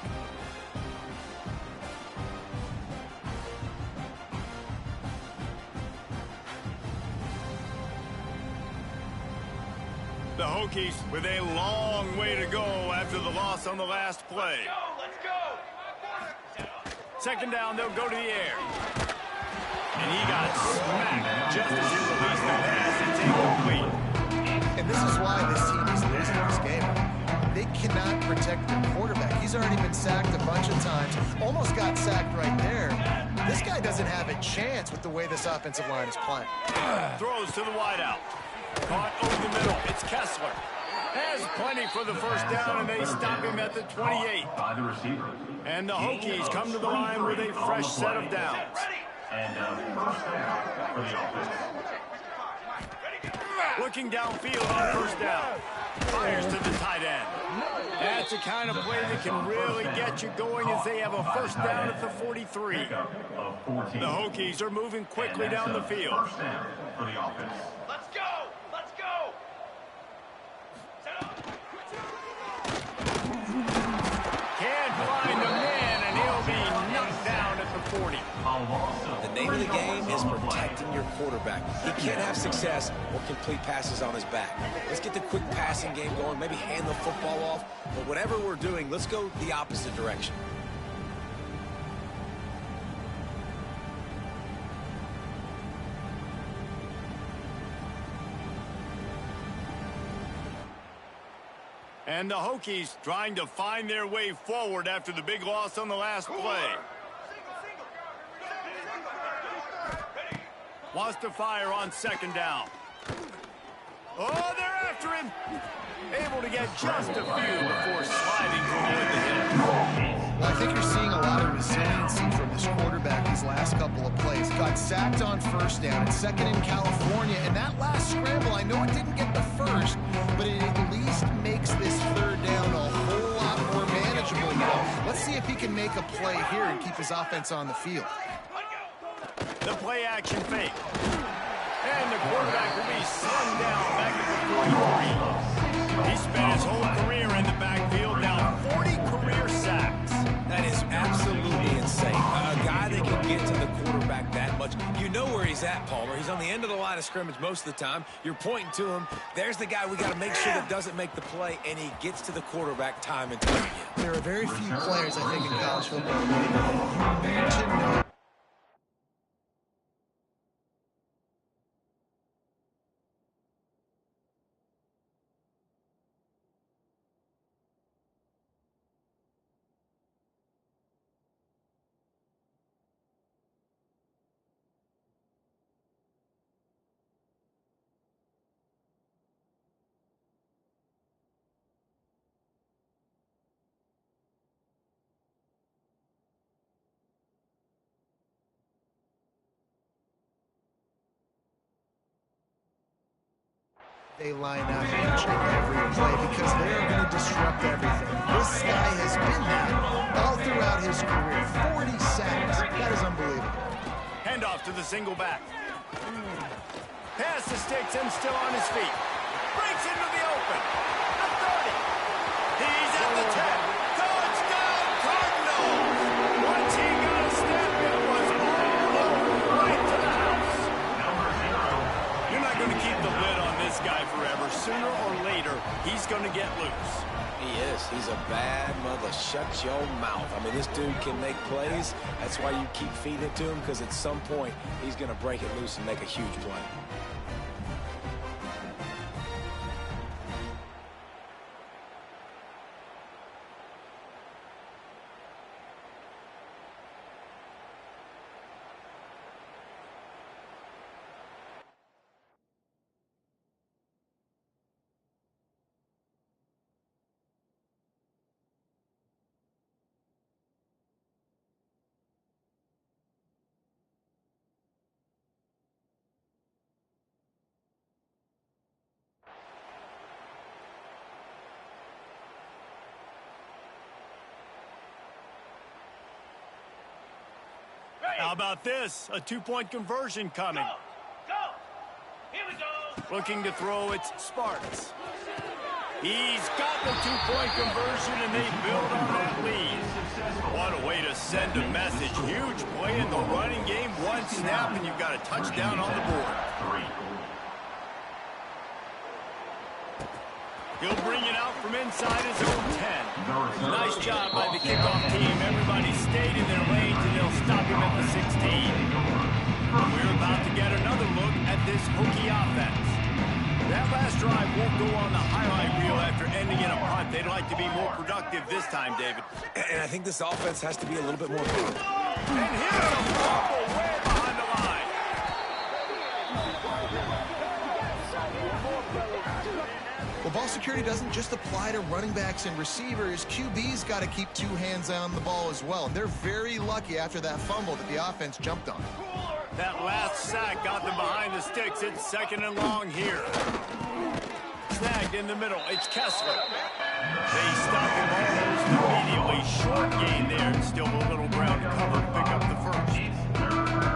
Speaker 1: The Hokies with a long way to go after the loss on the last play.
Speaker 5: Let's go.
Speaker 1: Second down, they'll go to the air. And he got smacked just as he released the pass. It's incomplete.
Speaker 2: And this is why this team is losing this game. They cannot protect their quarterback. He's already been sacked a bunch of times. Almost got sacked right there. This guy doesn't have a chance with the way this offensive line is playing.
Speaker 1: Throws to the wideout. Caught over the middle. It's Kessler. Has plenty for the first down, and they stop him at the 28.
Speaker 4: By the receiver.
Speaker 1: And the Hokies come to the line with a fresh set of downs.
Speaker 4: And first down for the offense.
Speaker 1: Looking downfield on first down. Fires to the tight end. That's the kind of play that can really get you going as they have a first down at the 43. The Hokies are moving quickly down the field.
Speaker 4: First down for the offense.
Speaker 5: Let's go. Let's go.
Speaker 1: Can't find a man, and he'll be knocked down at the 40.
Speaker 3: The name of the game is protecting your quarterback. He can't have success or complete passes on his back. Let's get the quick passing game going, maybe hand the football off. But whatever we're doing, let's go the opposite direction.
Speaker 1: And the Hokies trying to find their way forward after the big loss on the last play. Wants to fire on second down. Oh, they're after him. Able to get just a few before sliding to avoid the hit.
Speaker 2: Well, I think you're seeing a lot of resiliency from this quarterback these last couple of plays. Got sacked on first down and second in California. And that last scramble, I know it didn't get the first, but it at least makes this third down a whole lot more manageable now. Let's see if he can make a play here and keep his offense on the field.
Speaker 1: The play action fake. And the quarterback will be slung down back at the 43. He spent his whole career in the backfield, now 40 career sacks.
Speaker 3: That is absolutely insane. A guy that can get to the quarterback that much. You know where he's at, Palmer. He's on the end of the line of scrimmage most of the time. You're pointing to him. There's the guy we got to make sure that doesn't make the play, and he gets to the quarterback time and time again.
Speaker 2: There are very few players, I think, in college football you need to know. They line up each and every play because they are going to disrupt everything. This guy has been that all throughout his career. 40 sacks. That is unbelievable.
Speaker 1: Handoff to the single back. Pass the sticks and still on his feet. Breaks into the open. The 30. He's at the 10. Touchdown Cardinals! Once he got a step, it was all over right to the house. You're not going to keep the lid on this guy forever. Sooner or later, he's going to get loose.
Speaker 3: He is. He's a bad mother. Shut your mouth. I mean, this dude can make plays. That's why you keep feeding it to him, because at some point, he's going to break it loose and make a huge play.
Speaker 1: How about this? A two-point conversion coming.
Speaker 5: Go! Here we go!
Speaker 1: Looking to throw, it's Sparks. He's got the two-point conversion, and they build on that lead. What a way to send a message. Huge play in the running game. One snap, and you've got a touchdown on the board. He'll bring it out from inside his own 10. Nice job by the kickoff team. Everybody stayed in their lanes, and they'll stop him at the 16. We're about to get another look at this Hokie offense. That last drive won't go on the highlight reel after ending in a punt. They'd like to be more productive this time, David.
Speaker 3: And I think this offense has to be a little bit more powerful.
Speaker 1: And here's a fumble way behind the line.
Speaker 2: Well, ball security doesn't just apply to running backs and receivers. QB's got to keep two hands on the ball as well. And they're very lucky after that fumble that the offense jumped on.
Speaker 1: That last sack got them behind the sticks. It's second and long here. Snagged in the middle. It's Kessler. They stop him almost immediately. Short gain there. Still a little ground to cover to pick up the first.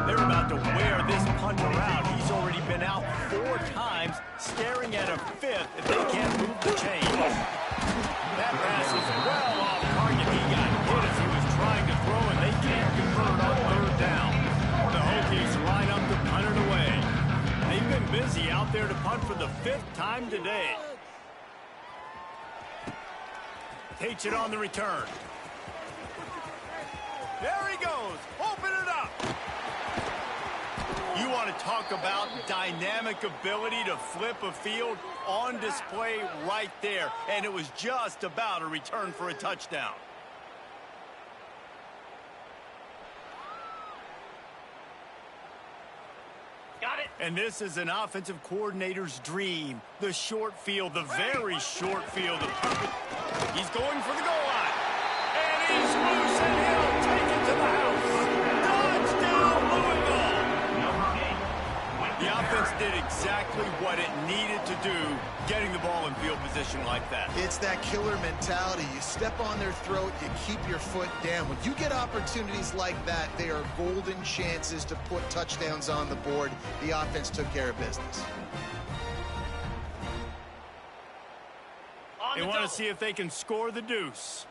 Speaker 1: They're about to wear this punter out. He's already been out 4 times, staring at a 5th if they can't move the chains. That pass is well off target. He got hit as he was trying to throw, and they can't convert on 3rd down. The Hokies line up to punt it away. They've been busy out there to punt for the 5th time today. Takes it on the return. There he goes. Open it up. You want to talk about dynamic ability to flip a field on display right there. And it was just about a return for a touchdown.
Speaker 5: Got it!
Speaker 1: And this is an offensive coordinator's dream. The short field, the very short field. He's going for the goal line. And he's loose, and he'll take it to the house. Touchdown, Louisville! The offense did exactly what it needed to do, getting the ball in field position like that.
Speaker 2: It's that killer mentality. You step on their throat, you keep your foot down. When you get opportunities like that, they are golden chances to put touchdowns on the board. The offense took care of business.
Speaker 1: They want to see if they can score the deuce.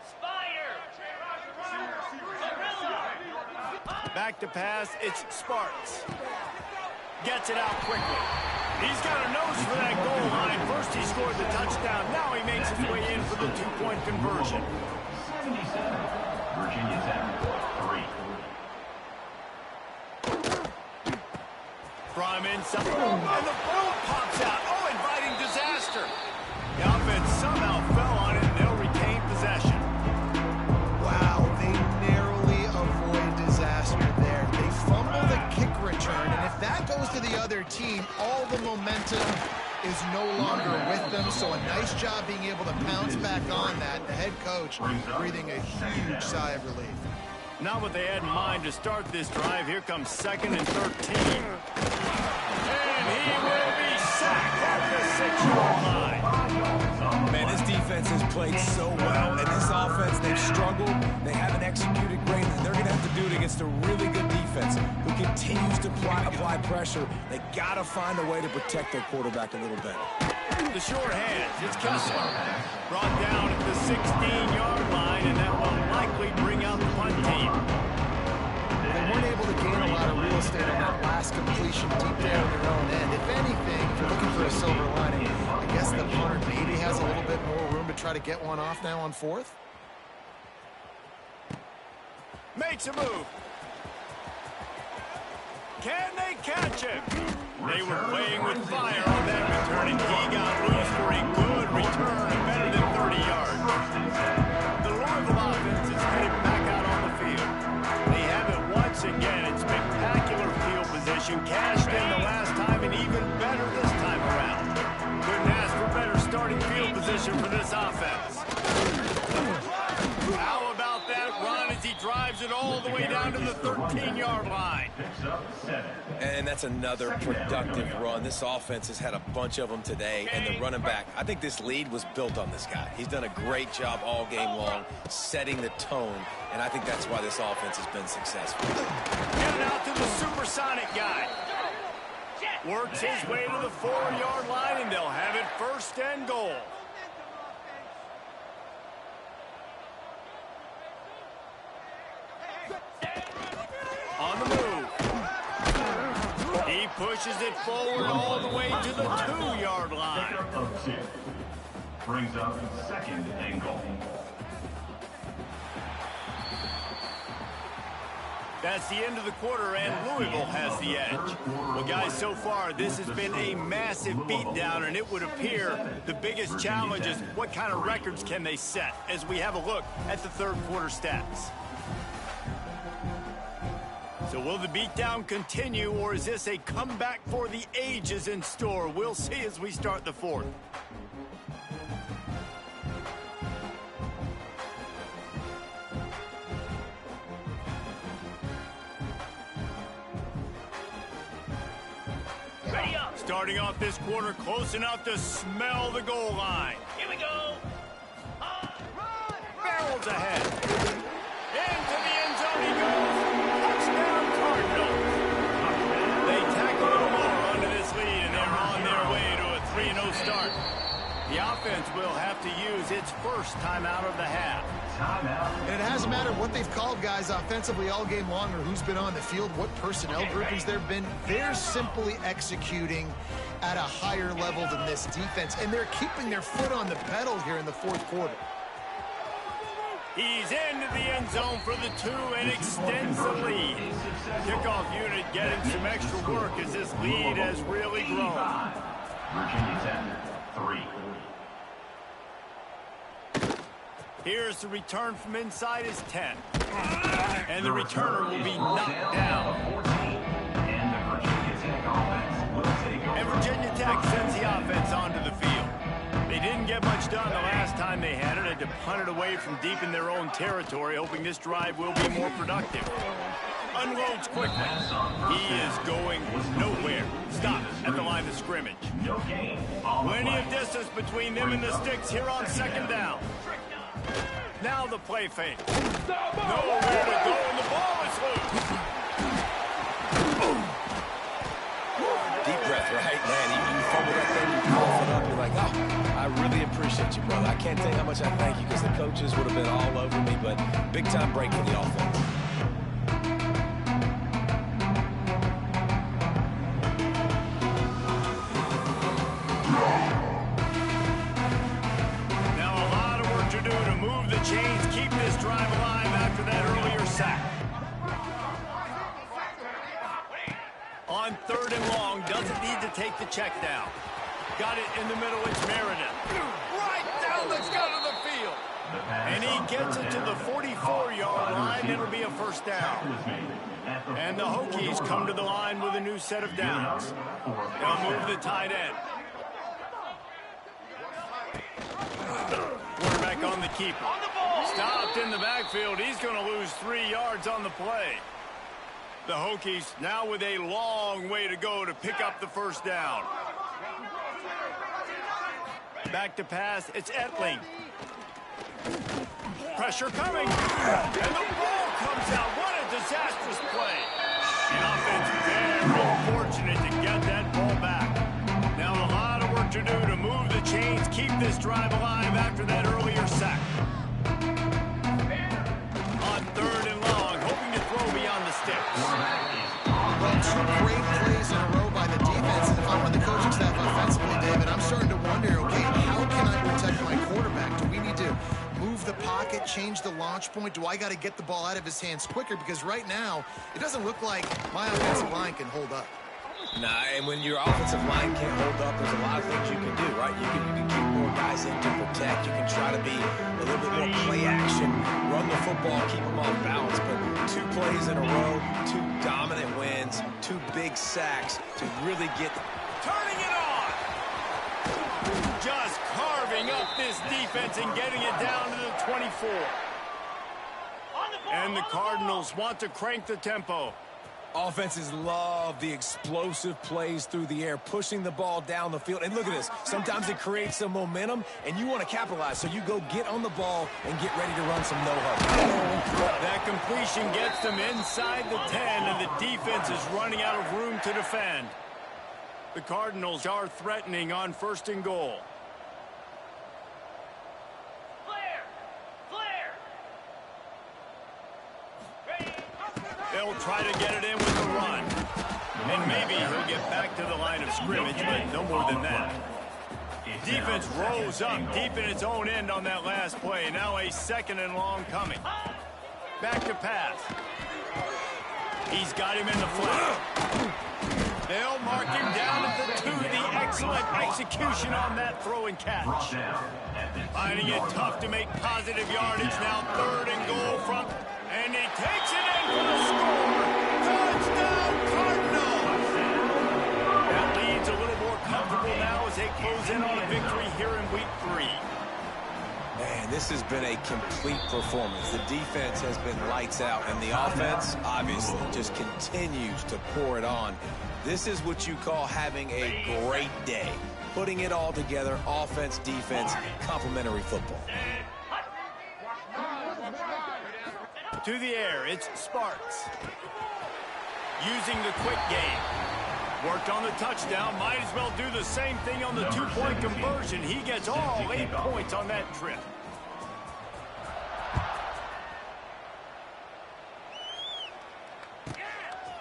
Speaker 5: Spider! Gorilla!
Speaker 1: Back to pass, it's Sparks. Gets it out quickly. He's got a nose for that goal line. First he scored the touchdown. Now he makes his way in for the 2-point conversion.
Speaker 4: 77, Virginia Tech, 3.
Speaker 1: From inside. And the ball pops out. Oh, inviting disaster. The offense somehow fell on it, and they'll retain possession.
Speaker 2: Wow, they narrowly avoid disaster there. They fumble the kick return, and if that goes to the other team, all the momentum is no longer with them. So a nice job being able to pounce back on that. The head coach breathing a huge sigh of relief.
Speaker 1: Not what they had in mind to start this drive. Here comes 2nd and 13. And he will be sacked at the 6-yard line.
Speaker 3: Man, this defense has played so well, and this offense, they've struggled. They haven't executed great, and they're going to have to do it against a really good defense who continues to apply pressure. They got to find a way to protect their quarterback a little bit.
Speaker 1: The short hands, it's Kessler. Brought down at the 16-yard line, and that will likely bring out the punt team.
Speaker 2: They weren't able to gain a lot of real estate on that last completion deep down their own end. If anything, if you're looking for a silver lining, I guess the punter maybe has a little bit more room to try to get one off now on 4th.
Speaker 1: Makes a move. Can they catch him? They were playing with fire on that return, and he got loose for a good return of better than 30 yards. The Louisville offense is headed back out on the field. They have it once again in spectacular field position, cashed in the last time, and even better this time around. Couldn't ask for better starting field position for this offense. How about that run as he drives it all the way down to the 13-yard line.
Speaker 3: And that's another productive run. This offense has had a bunch of them today, and the running back, I think this lead was built on this guy. He's done a great job all game long, setting the tone, and I think that's why this offense has been successful.
Speaker 1: Getting out to the supersonic guy. Works his way to the 4-yard line, and they'll have it 1st and goal. On the move. He pushes it forward all the way to the 2-yard line.
Speaker 4: Brings up 2nd and goal.
Speaker 1: That's the end of the quarter, and Louisville has the edge. Well, guys, so far, this has been a massive beatdown, and it would appear the biggest challenge is what kind of records can they set as we have a look at the 3rd quarter stats. So will the beatdown continue, or is this a comeback for the ages in store? We'll see as we start the 4th. Starting off this quarter close enough to smell the goal line.
Speaker 5: Here we go.
Speaker 1: Barrels ahead. Into the end zone he goes. Touchdown Cardinals. They tack a little more onto this lead, and they're on their way to a 3-0 start. The offense will have to use its first timeout of the half.
Speaker 2: And it hasn't mattered what they've called, guys, offensively all game long, or who's been on the field, what personnel groupings there have been. They're simply executing at a higher level than this defense, and they're keeping their foot on the pedal here in the 4th quarter.
Speaker 1: He's into the end zone for the 2 and extends the lead. Kickoff unit getting some extra work as this lead has really grown.
Speaker 4: Virginia Tech, 3.
Speaker 1: Here's the return from inside his 10. And the returner will be knocked down. And Virginia Tech sends the offense onto the field. They didn't get much done the last time they had it. Had to punt it away from deep in their own territory, hoping this drive will be more productive. Unloads quickly. He is going nowhere. Stop at the line of scrimmage. Plenty of distance between them and the sticks here on 2nd down. Now the play fake. Nowhere to go, and the ball is loose.
Speaker 3: Deep breath, right? Man, you fumble that thing, you cough it up, you're like, oh, I really appreciate you, brother. I can't tell you how much I thank you, because the coaches would have been all over me, but big-time break for the offense.
Speaker 1: Chains keep this drive alive after that earlier sack. On 3rd and long, doesn't need to take the check down. Got it in the middle, it's Meredith. Right down the gut of the field. And he gets it to the 44-yard line. It'll be a 1st down. And the Hokies come to the line with a new set of downs. They'll move the tight end. Quarterback on the keeper. Stopped in the backfield. He's going to lose 3 yards on the play. The Hokies now with a long way to go to pick up the 1st down. Back to pass. It's Etling. Pressure coming. And the ball comes out. What a disastrous play. The offense very fortunate to get that ball back. Now a lot of work to do to move the chains, keep this drive alive after that earlier sack. On 3rd and long, hoping to throw beyond the sticks.
Speaker 2: Well, 2 great plays in a row by the defense. And if I'm on the coaching staff offensively, David, I'm starting to wonder, okay, how can I protect my quarterback? Do we need to move the pocket, change the launch point? Do I got to get the ball out of his hands quicker? Because right now, it doesn't look like my offensive line can hold up.
Speaker 3: Nah, and when your offensive line can't hold up, there's a lot of things you can do, right? You can keep more guys in to protect. You can try to be a little bit more play action, run the football, keep them off balance. But 2 plays in a row, 2 dominant wins, 2 big sacks to really get...
Speaker 1: Turning it on! Just carving up this defense and getting it down to the 24.
Speaker 5: On the
Speaker 1: And the Cardinals want to crank the tempo.
Speaker 3: Offenses love the explosive plays through the air, pushing the ball down the field. And look at this. Sometimes it creates some momentum, and you want to capitalize. So you go get on the ball and get ready to run some no-huddle.
Speaker 1: That completion gets them inside the 10, and the defense is running out of room to defend. The Cardinals are threatening on 1st and goal. They'll try to get it in with a run. And maybe he'll get back to the line of scrimmage, but no more than that. Defense rose up deep in its own end on that last play. Now a 2nd and long coming. Back to pass. He's got him in the flat. They'll mark him down at the 2. The excellent execution on that throw and catch. Finding it tough to make positive yardage. Now 3rd and goal from... And he takes it in for the score. Touchdown, Cardinals! That lead's a little more comfortable now as they close in on a victory here in week 3.
Speaker 3: Man, this has been a complete performance. The defense has been lights out, and the offense, obviously, just continues to pour it on. This is what you call having a great day. Putting it all together, offense, defense, complementary football.
Speaker 1: To the air, it's Sparks. Using the quick game. Worked on the touchdown, might as well do the same thing on the 2-point conversion. He gets all 8 points on that trip.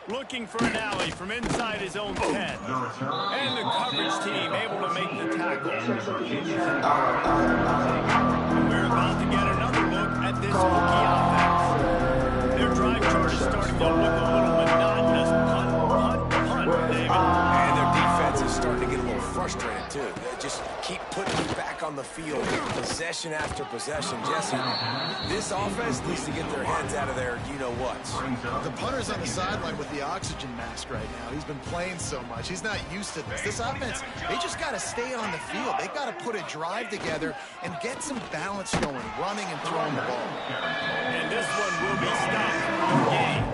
Speaker 1: Looking for an alley from inside his own 10. And the coverage team able to make the tackle. We're about to get another look at this Hokie offense. Their drive chart is starting to look a little monotonous. Punt, David.
Speaker 3: And their defense is starting to get a little frustrated, too. They just keep putting you back on the field, possession after possession. Jesse, this offense needs to get their heads out of their you-know-whats.
Speaker 2: The punter's on the sideline with the oxygen mask right now. He's been playing so much. He's not used to this. This offense, they just got to stay on the field. They got to put a drive together and get some balance going, running and throwing the ball.
Speaker 1: And this one will be stopped on game.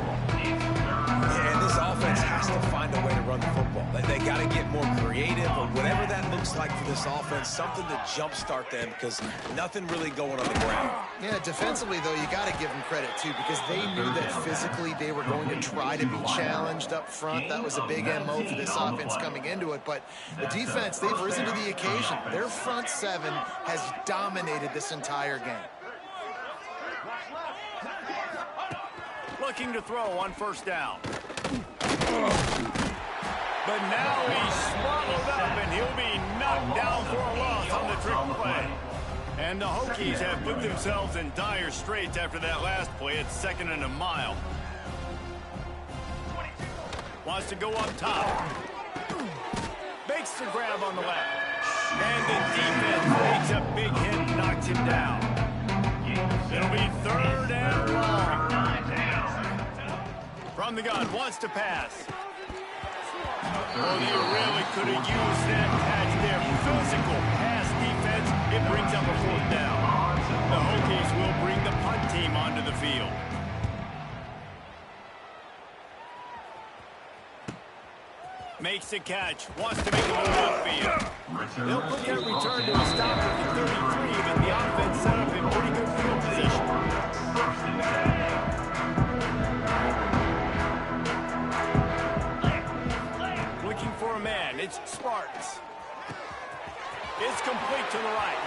Speaker 3: Yeah, and this offense has to find a way to run the football. They got to get more creative, or whatever that looks like for this offense, something to jumpstart them, because nothing really going on the ground.
Speaker 2: Yeah, defensively, though, you got to give them credit, too, because they knew that physically they were going to try to be challenged up front. That was a big MO for this offense coming into it. But the defense, they've risen to the occasion. Their front 7 has dominated this entire game.
Speaker 1: Looking to throw on 1st down. But now he's swallowed up, and he'll be knocked down for a loss on the trick play. And the Hokies have put themselves in dire straits after that last play. It's 2nd and a mile. Wants to go up top. Makes the grab on the left. And the defense takes a big hit and knocks him down. It'll be 3rd and long. From the gun, wants to pass. Oh, they really could have used that catch there. Physical pass defense. It brings up a 4th down. The Hokies will bring the punt team onto the field. Makes the catch. Wants to make a move upfield. They'll put that return to a stop at the 33, but the offense set up in pretty good field position. Looking for a man. It's Sparks. It's complete to the right.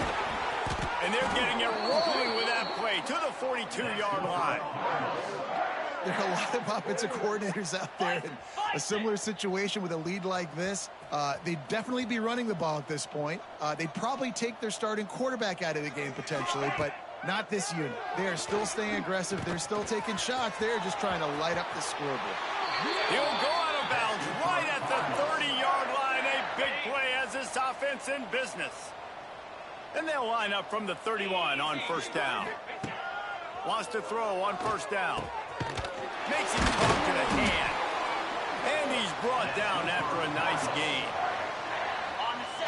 Speaker 1: And they're getting it rolling with that play to the 42-yard line.
Speaker 2: There are a lot of offensive coordinators out there in a similar situation with a lead like this. They'd definitely be running the ball at this point. They'd probably take their starting quarterback out of the game potentially, but not this unit. They are still staying aggressive. They're still taking shots. They're just trying to light up the scoreboard.
Speaker 1: He'll go out of bounds right at the 30-yard line. A big play as this offense in business. And they'll line up from the 31 on 1st down. Wants to throw on 1st down. Makes it caught to the hand. And he's brought down after a nice gain.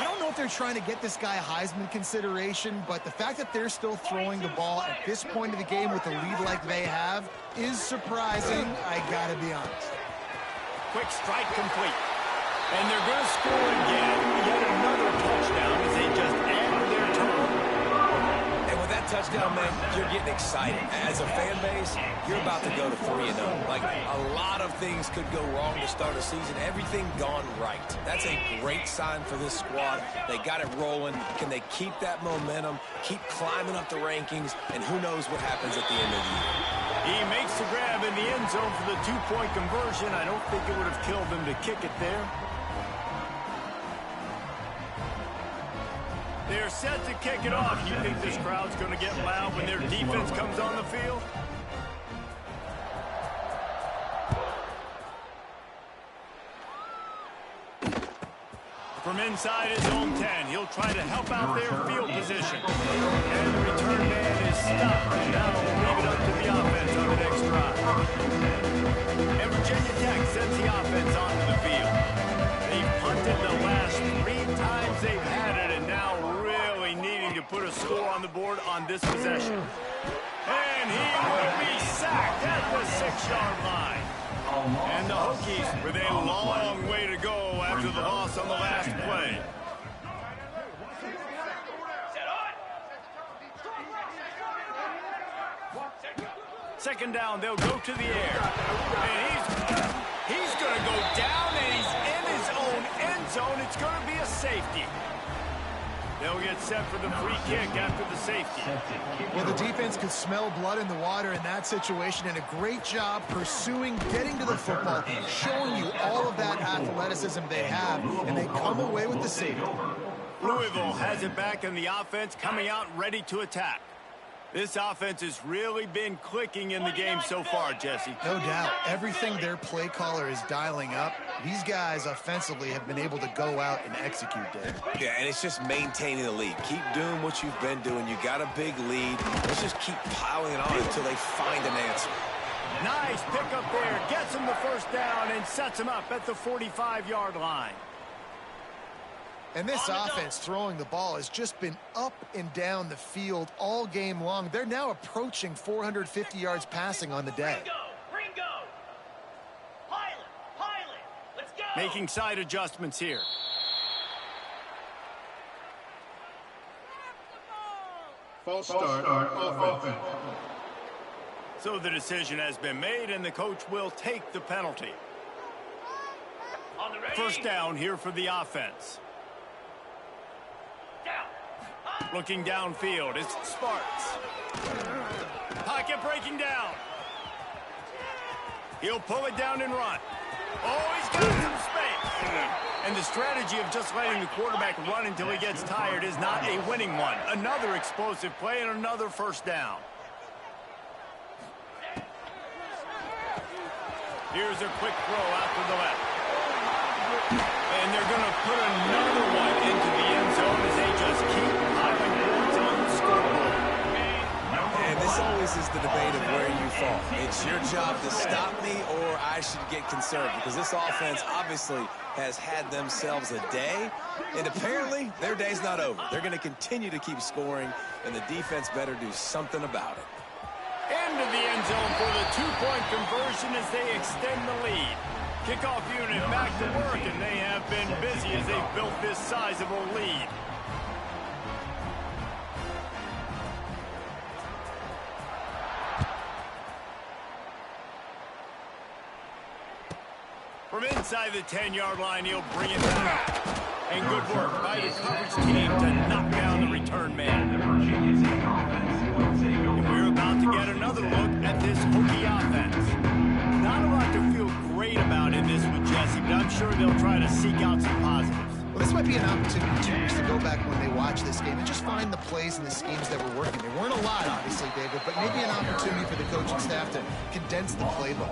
Speaker 1: You don't know
Speaker 2: if they're trying to get this guy Heisman consideration, but the fact that they're still throwing the ball at this point of the game with a lead like they have is surprising, I gotta be honest.
Speaker 1: Quick strike complete. And they're going to score again. Yet another touchdown as they just add to their total.
Speaker 3: And with that touchdown, man, you're getting excited. As a fan base, you're about to go to 3-0. Like, a lot of things could go wrong to start a season. Everything gone right. That's a great sign for this squad. They got it rolling. Can they keep that momentum, keep climbing up the rankings, and who knows what happens at the end of the year.
Speaker 1: He makes the grab in the end zone for the two-point conversion. I don't think it would have killed them to kick it there. They're set to kick it off. You think this crowd's going to get loud when their defense comes on the field? From inside his own 10, he'll try to help out their field position. And the return man is stopped. And now we'll leave it up to the offense on the next drive. And Virginia Tech sends the offense onto the field. They've punted the last 3 times they've had it, and now really needing to put a score on the board on this possession. And he will be sacked at the 6-yard line. And the Hokies with a long way to go after the loss on the last play. Second down, they'll go to the air. And he's going to go down, and he's in his own end zone. It's going to be a safety. They'll get set for the free kick after the safety.
Speaker 2: Well, the defense could smell blood in the water in that situation, and a great job pursuing, getting to the football, showing you all of that athleticism they have, and they come away with the safety.
Speaker 1: Louisville has it back in the offense, coming out ready to attack. This offense has really been clicking in the game so far, Jesse.
Speaker 2: No doubt. Everything their play caller is dialing up, these guys offensively have been able to go out and execute, Dave.
Speaker 3: Yeah, and it's just maintaining the lead. Keep doing what you've been doing. You got a big lead. Let's just keep piling it on until they find an answer.
Speaker 1: Nice pickup there. Gets him the first down and sets him up at the 45-yard line.
Speaker 2: And this offense throwing the ball has just been up and down the field all game long. They're now approaching 450 yards passing on the day.
Speaker 5: Ringo! Pilot! Let's go!
Speaker 1: Making side adjustments here.
Speaker 7: False start offense.
Speaker 1: So the decision has been made, and the coach will take the penalty.
Speaker 5: On the ready.
Speaker 1: First down here for the offense. Looking downfield, it's Sparks. Pocket breaking down. He'll pull it down and run. Oh, he's got some space. And the strategy of just letting the quarterback run until he gets tired is not a winning one. Another explosive play and another first down. Here's a quick throw out to the left. And they're going to put another one into the end zone as they just keep piling points on the scoreboard.
Speaker 3: And this always is the debate of where you fall. It's your job to stop me, or I should get conserved, because this offense obviously has had themselves a day, and apparently their day's not over. They're going to continue to keep scoring, and the defense better do something about it.
Speaker 1: Into the end zone for the two-point conversion as they extend the lead. Kickoff unit back to work, and they have been busy as they've built this sizable lead. From inside the 10-yard line, he'll bring it back. And good work by the coverage team to knock down the return man. And we're about to get another look at this Hokie offense. Not a lot to feel great about in this with Jesse, but I'm sure they'll try to seek out some positives.
Speaker 2: Well, this might be an opportunity to go back when they watch this game and just find the plays and the schemes that were working. There weren't a lot, obviously, David, but maybe an opportunity for the coaching staff to condense the playbook.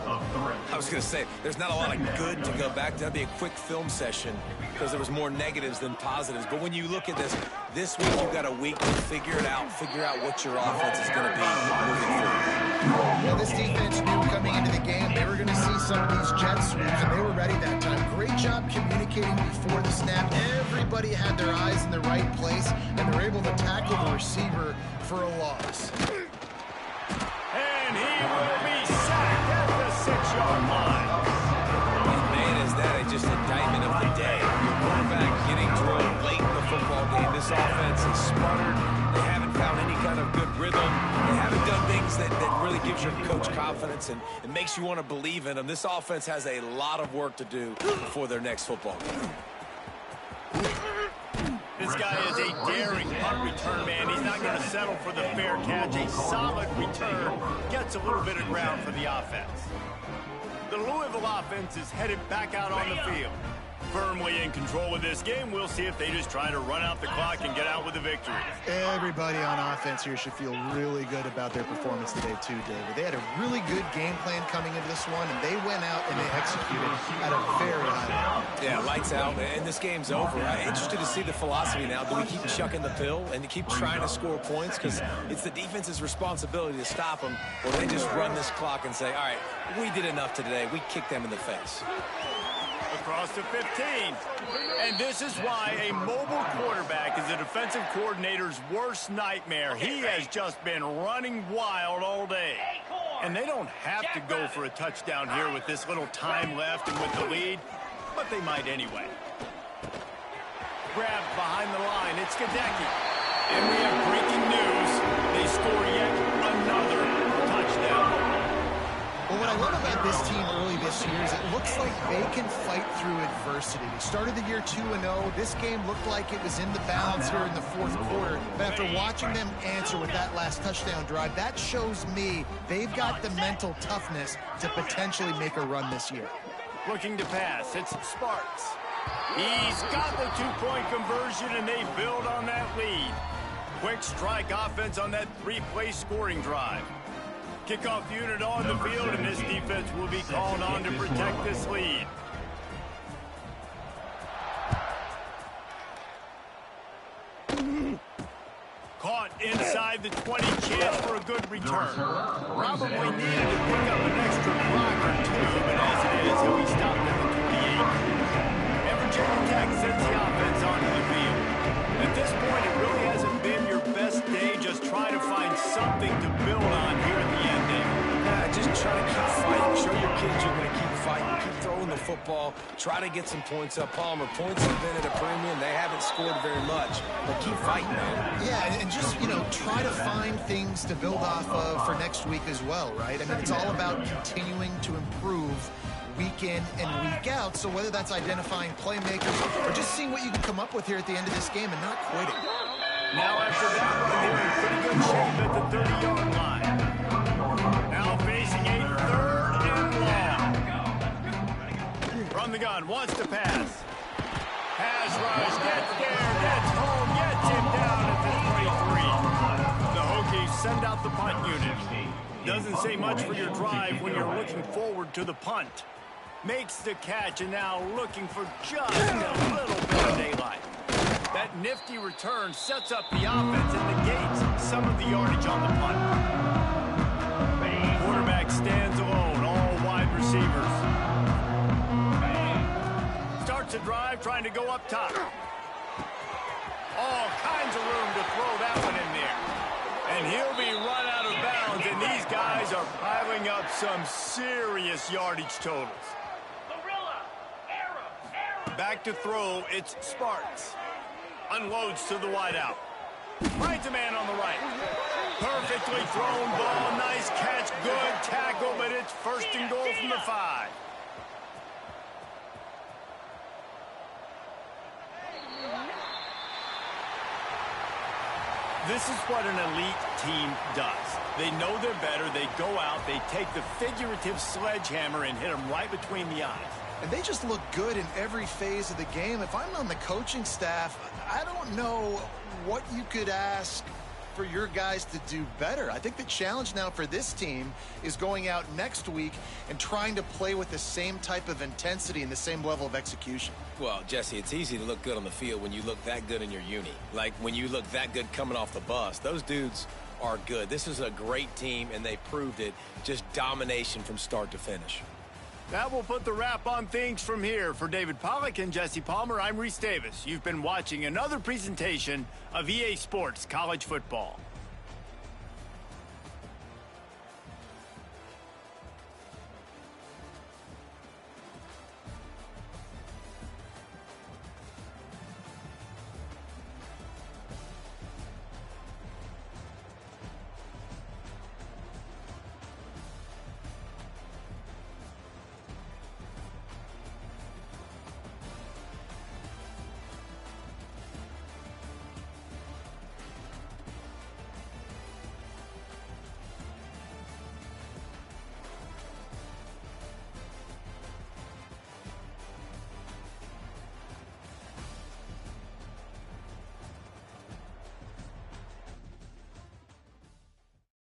Speaker 3: I was going to say, there's not a lot of good to go back to. That'd be a quick film session because there was more negatives than positives. But when you look at this This week, you've got a week to figure it out, figure out what your offense is going to be moving forward.
Speaker 2: Yeah, this defense knew coming into the game they were going to see some of these jet sweeps, and they were ready that time. Great job communicating before the snap. Everybody had their eyes in the right place, and they're able to tackle the receiver for a loss.
Speaker 1: And he will be sacked at the 6-yard line.
Speaker 3: And man, is that just an indictment of the day. Your quarterback getting drilled late in the football game. This offense is sputtered. They haven't found any kind of good rhythm. They haven't done things that really gives your coach confidence and it makes you want to believe in them. This offense has a lot of work to do before their next football game.
Speaker 1: This guy is a daring punt return man. He's not going to settle for the fair catch. A solid return gets a little bit of ground for the offense. The Louisville offense is headed back out on the field. Firmly in control of this game. We'll see if they just try to run out the clock and get out with a victory.
Speaker 2: Everybody on offense here should feel really good about their performance today too, David. They had a really good game plan coming into this one, and they went out and they executed at a very high level.
Speaker 3: Yeah, lights out, and this game's over. I'm interested to see the philosophy now. Do we keep chucking the pill and keep trying to score points? Because it's the defense's responsibility to stop them, or they just run this clock and say, all right, we did enough today. We kicked them in the face.
Speaker 1: Across the 15. And this is why a mobile quarterback is a defensive coordinator's worst nightmare. He has just been running wild all day. And they don't have to go for a touchdown here with this little time left and with the lead, but they might anyway. Grabbed behind the line. It's Gadecki. And we have breaking news. They score yet another touchdown.
Speaker 2: Well, what I love about this team early this year is it looks like they can fight through adversity. They started the year 2-0. This game looked like it was in the balance here in the fourth quarter. But after watching them answer with that last touchdown drive, that shows me they've got the mental toughness to potentially make a run this year.
Speaker 1: Looking to pass. It's Sparks. He's got the two-point conversion, and they build on that lead. Quick strike offense on that three-play scoring drive. Kickoff unit on the field, and this defense will be called on to protect this lead. Caught inside the 20, chance for a good return. Probably needed to pick up an extra block or two, but as it is, he'll be stopped at the 28. And Virginia Tech sends the offense onto the field. At this point, it really hasn't been your best day. Just try to find something to build on here at the end, David.
Speaker 3: Just try to keep fighting. Show your kids you're going to keep fighting. Keep throwing the football. Try to get some points up. Palmer, points have been at a premium. They haven't scored very much, but keep fighting, man.
Speaker 2: Yeah, and just, try to find things to build off of for next week as well, right? I mean, it's all about continuing to improve week in and week out. So whether that's identifying playmakers or just seeing what you can come up with here at the end of this game and not quitting.
Speaker 1: Now after that one, they're in pretty good shape at the 30-yard line. Now facing a 3rd and long. From the gun, wants to pass. Pass rush, gets there, gets home, gets him down at the 23. The Hokies send out the punt unit. Doesn't say much for your drive when you're looking forward to the punt. Makes the catch and now looking for just a little bit of daylight. That nifty return sets up the offense and negates some of the yardage on the punt. Quarterback stands alone, all wide receivers. Starts a drive trying to go up top. All kinds of room to throw that one in there. And he'll be run out of bounds, and these guys are piling up some serious yardage totals. Back to throw, it's Sparks. Unloads to the wideout. Finds a man on the right. Perfectly thrown ball. Nice catch. Good tackle, but it's 1st and goal from the 5. This is what an elite team does. They know they're better. They go out. They take the figurative sledgehammer and hit them right between the eyes.
Speaker 2: And they just look good in every phase of the game. If I'm on the coaching staff, I don't know what you could ask for your guys to do better. I think the challenge now for this team is going out next week and trying to play with the same type of intensity and the same level of execution.
Speaker 3: Well, Jesse, it's easy to look good on the field when you look that good in your uni. Like when you look that good coming off the bus. Those dudes are good. This is a great team, and they proved it. Just domination from start to finish.
Speaker 1: That will put the wrap on things from here. For David Pollack and Jesse Palmer, I'm Reese Davis. You've been watching another presentation of EA Sports College Football.